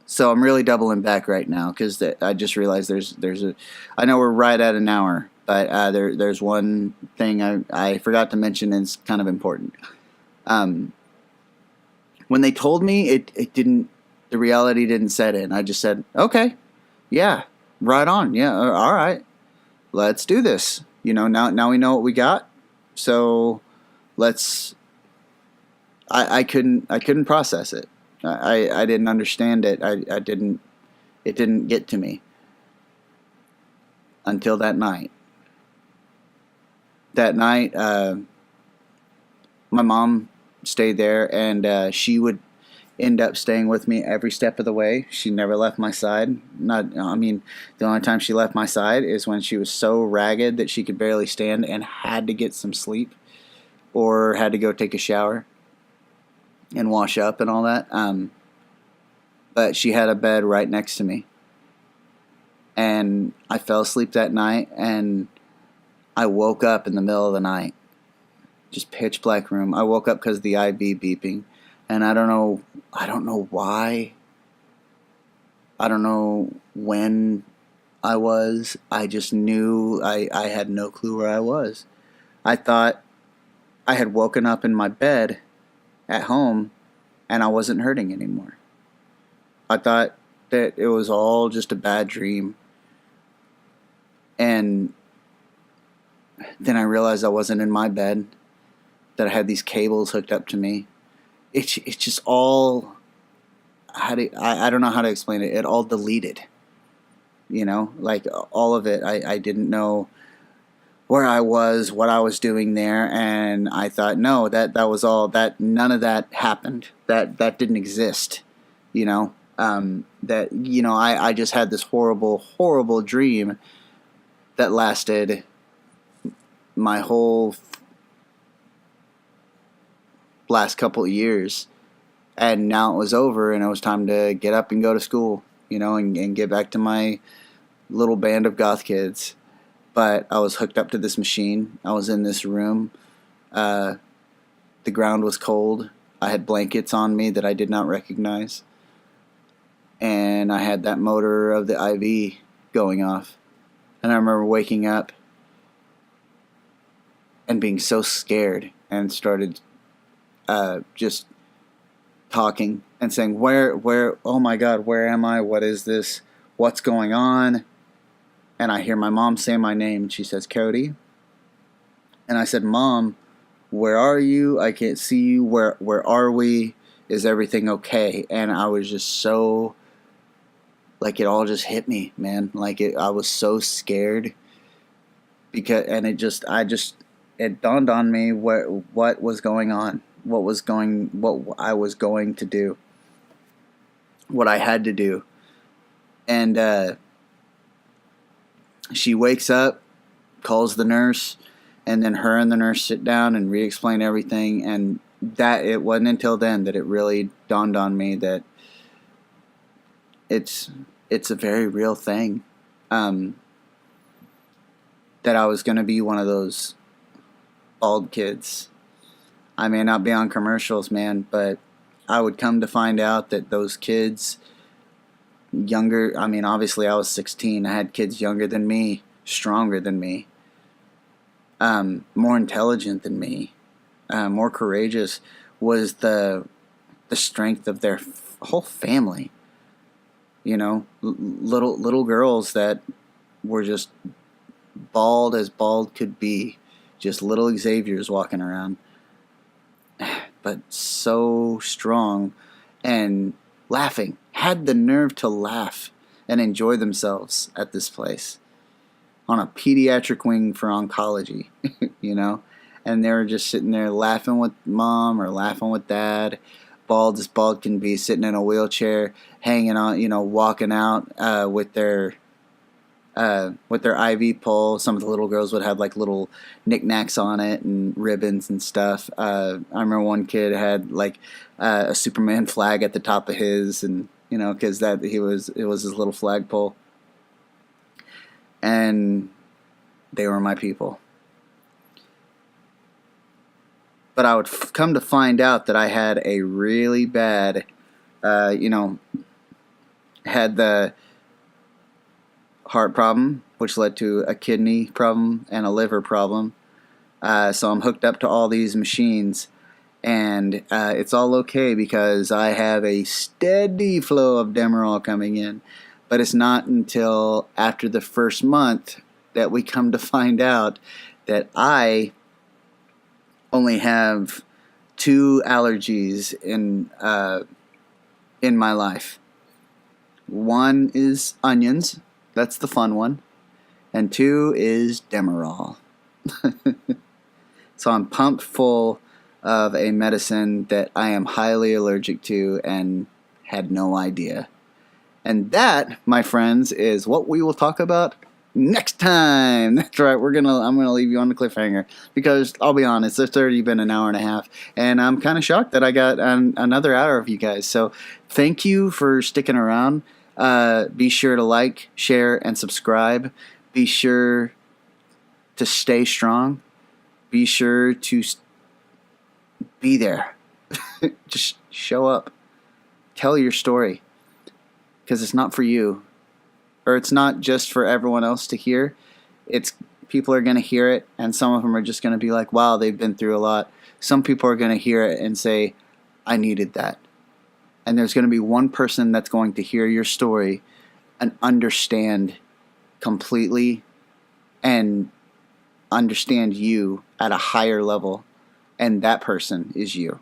So I'm really doubling back right now because I just realized I know we're right at an hour, but there's one thing I forgot to mention and it's kind of important. Um, when they told me, it didn't, the reality didn't set in. I just said, okay, yeah, right on, yeah, all right, let's do this. Now we know what we got, so let's. I couldn't process it. I didn't understand it. I didn't. It didn't get to me until that night. That night, my mom stayed there, and she would end up staying with me every step of the way. She never left my side. The only time she left my side is when she was so ragged that she could barely stand and had to get some sleep or had to go take a shower and wash up and all that. But she had a bed right next to me. And I fell asleep that night, and I woke up in the middle of the night. Just pitch black room. I woke up because of the IV beeping. And I don't know why. I don't know when I was. I just knew I had no clue where I was. I thought I had woken up in my bed at home and I wasn't hurting anymore. I thought that it was all just a bad dream. And then I realized I wasn't in my bed, that I had these cables hooked up to me. It's just all, I don't know how to explain it. It all deleted, like all of it. I didn't know where I was, what I was doing there, and I thought, no, that was all, that none of that happened. That didn't exist, I just had this horrible, horrible dream that lasted my whole last couple of years, and now it was over and it was time to get up and go to school, and get back to my little band of goth kids. But I was hooked up to this machine. I was in this room. The ground was cold. I had blankets on me that I did not recognize. And I had that motor of the IV going off. And I remember waking up and being so scared and started just talking and saying, where, oh my God, where am I? What is this? What's going on? And I hear my mom say my name, and she says, Cody. And I said, Mom, where are you? I can't see you. Where are we? Is everything okay? And I was just so, like, it all just hit me, man. I was so scared and it dawned on me what was going on, what I was going to do, what I had to do. And she wakes up, calls the nurse, and then her and the nurse sit down and re-explain everything. And that it wasn't until then that it really dawned on me that it's a very real thing. That I was going to be one of those bald kids. I may not be on commercials, man, but I would come to find out that those kids younger, obviously I was 16. I had kids younger than me, stronger than me, more intelligent than me, more courageous, was the strength of their whole family. Little girls that were just bald as bald could be, just little Xaviers walking around, but so strong and laughing, had the nerve to laugh and enjoy themselves at this place on a pediatric wing for oncology, and they were just sitting there laughing with mom or laughing with dad, bald as bald can be, sitting in a wheelchair, hanging on, walking out with their with their IV pole. Some of the little girls would have like little knickknacks on it and ribbons and stuff. I remember one kid had like a Superman flag at the top of his, and because it was his little flagpole, and they were my people. But I would come to find out that I had a really bad, had the heart problem, which led to a kidney problem and a liver problem. So I'm hooked up to all these machines, and it's all okay because I have a steady flow of Demerol coming in. But it's not until after the first month that we come to find out that I only have 2 allergies in my life. One is onions. That's the fun one. And 2 is Demerol. So I'm pumped full of a medicine that I am highly allergic to and had no idea. And that, my friends, is what we will talk about next time. That's right. I'm gonna leave you on the cliffhanger because I'll be honest, it's already been an hour and a half, and I'm kind of shocked that I got another hour of you guys. So thank you for sticking around. Be sure to like, share, and subscribe. Be sure to stay strong. Be sure to be there. Just show up. Tell your story. Because it's not for you. Or it's not just for everyone else to hear. People are going to hear it, and some of them are just going to be like, wow, they've been through a lot. Some people are going to hear it and say, I needed that. And there's going to be one person that's going to hear your story and understand completely and understand you at a higher level. And that person is you.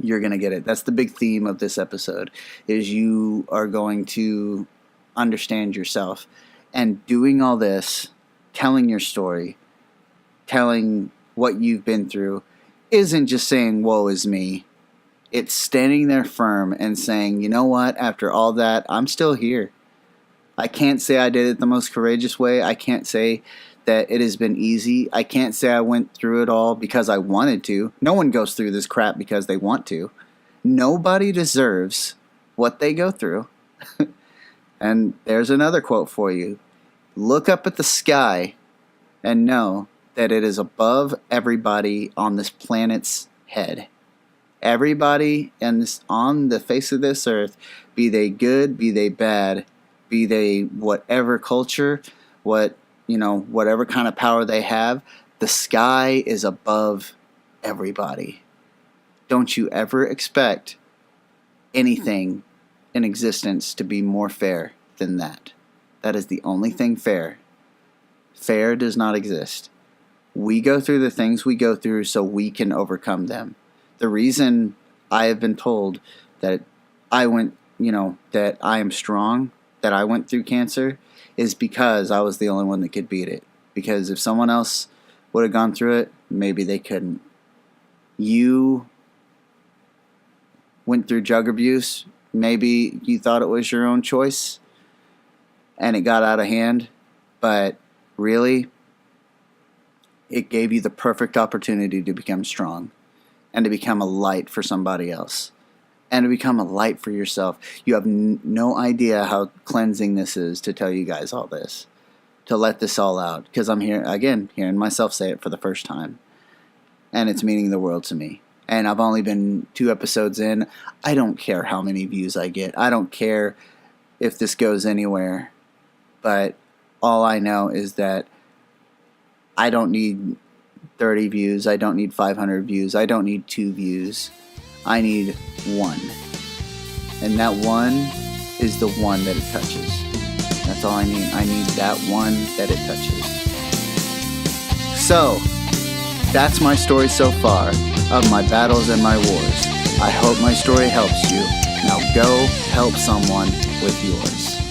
You're going to get it. That's the big theme of this episode, is you are going to understand yourself. And doing all this, telling your story, telling what you've been through, isn't just saying, woe is me. It's standing there firm and saying, you know what, after all that, I'm still here. I can't say I did it the most courageous way. I can't say that it has been easy. I can't say I went through it all because I wanted to. No one goes through this crap because they want to. Nobody deserves what they go through. And there's another quote for you. Look up at the sky and know that it is above everybody on this planet's head. Everybody on the face of this earth, be they good, be they bad, be they whatever culture, whatever kind of power they have, the sky is above everybody. Don't you ever expect anything in existence to be more fair than that. That is the only thing fair. Fair does not exist. We go through the things we go through so we can overcome them. The reason I have been told that that I am strong, that I went through cancer, is because I was the only one that could beat it. Because if someone else would have gone through it, maybe they couldn't. You went through drug abuse. Maybe you thought it was your own choice and it got out of hand. But really, it gave you the perfect opportunity to become strong and to become a light for somebody else and to become a light for yourself. You have no idea how cleansing this is to tell you guys all this, to let this all out, because I'm hearing myself say it for the first time, and it's meaning the world to me. And I've only been 2 episodes in. I don't care how many views I get. I don't care if this goes anywhere. But all I know is that I don't need 30 views. I don't need 500 views. I don't need 2 views. I need 1. And that 1 is the one that it touches. That's all I need. I need that one that it touches. So, that's my story so far of my battles and my wars. I hope my story helps you. Now go help someone with yours.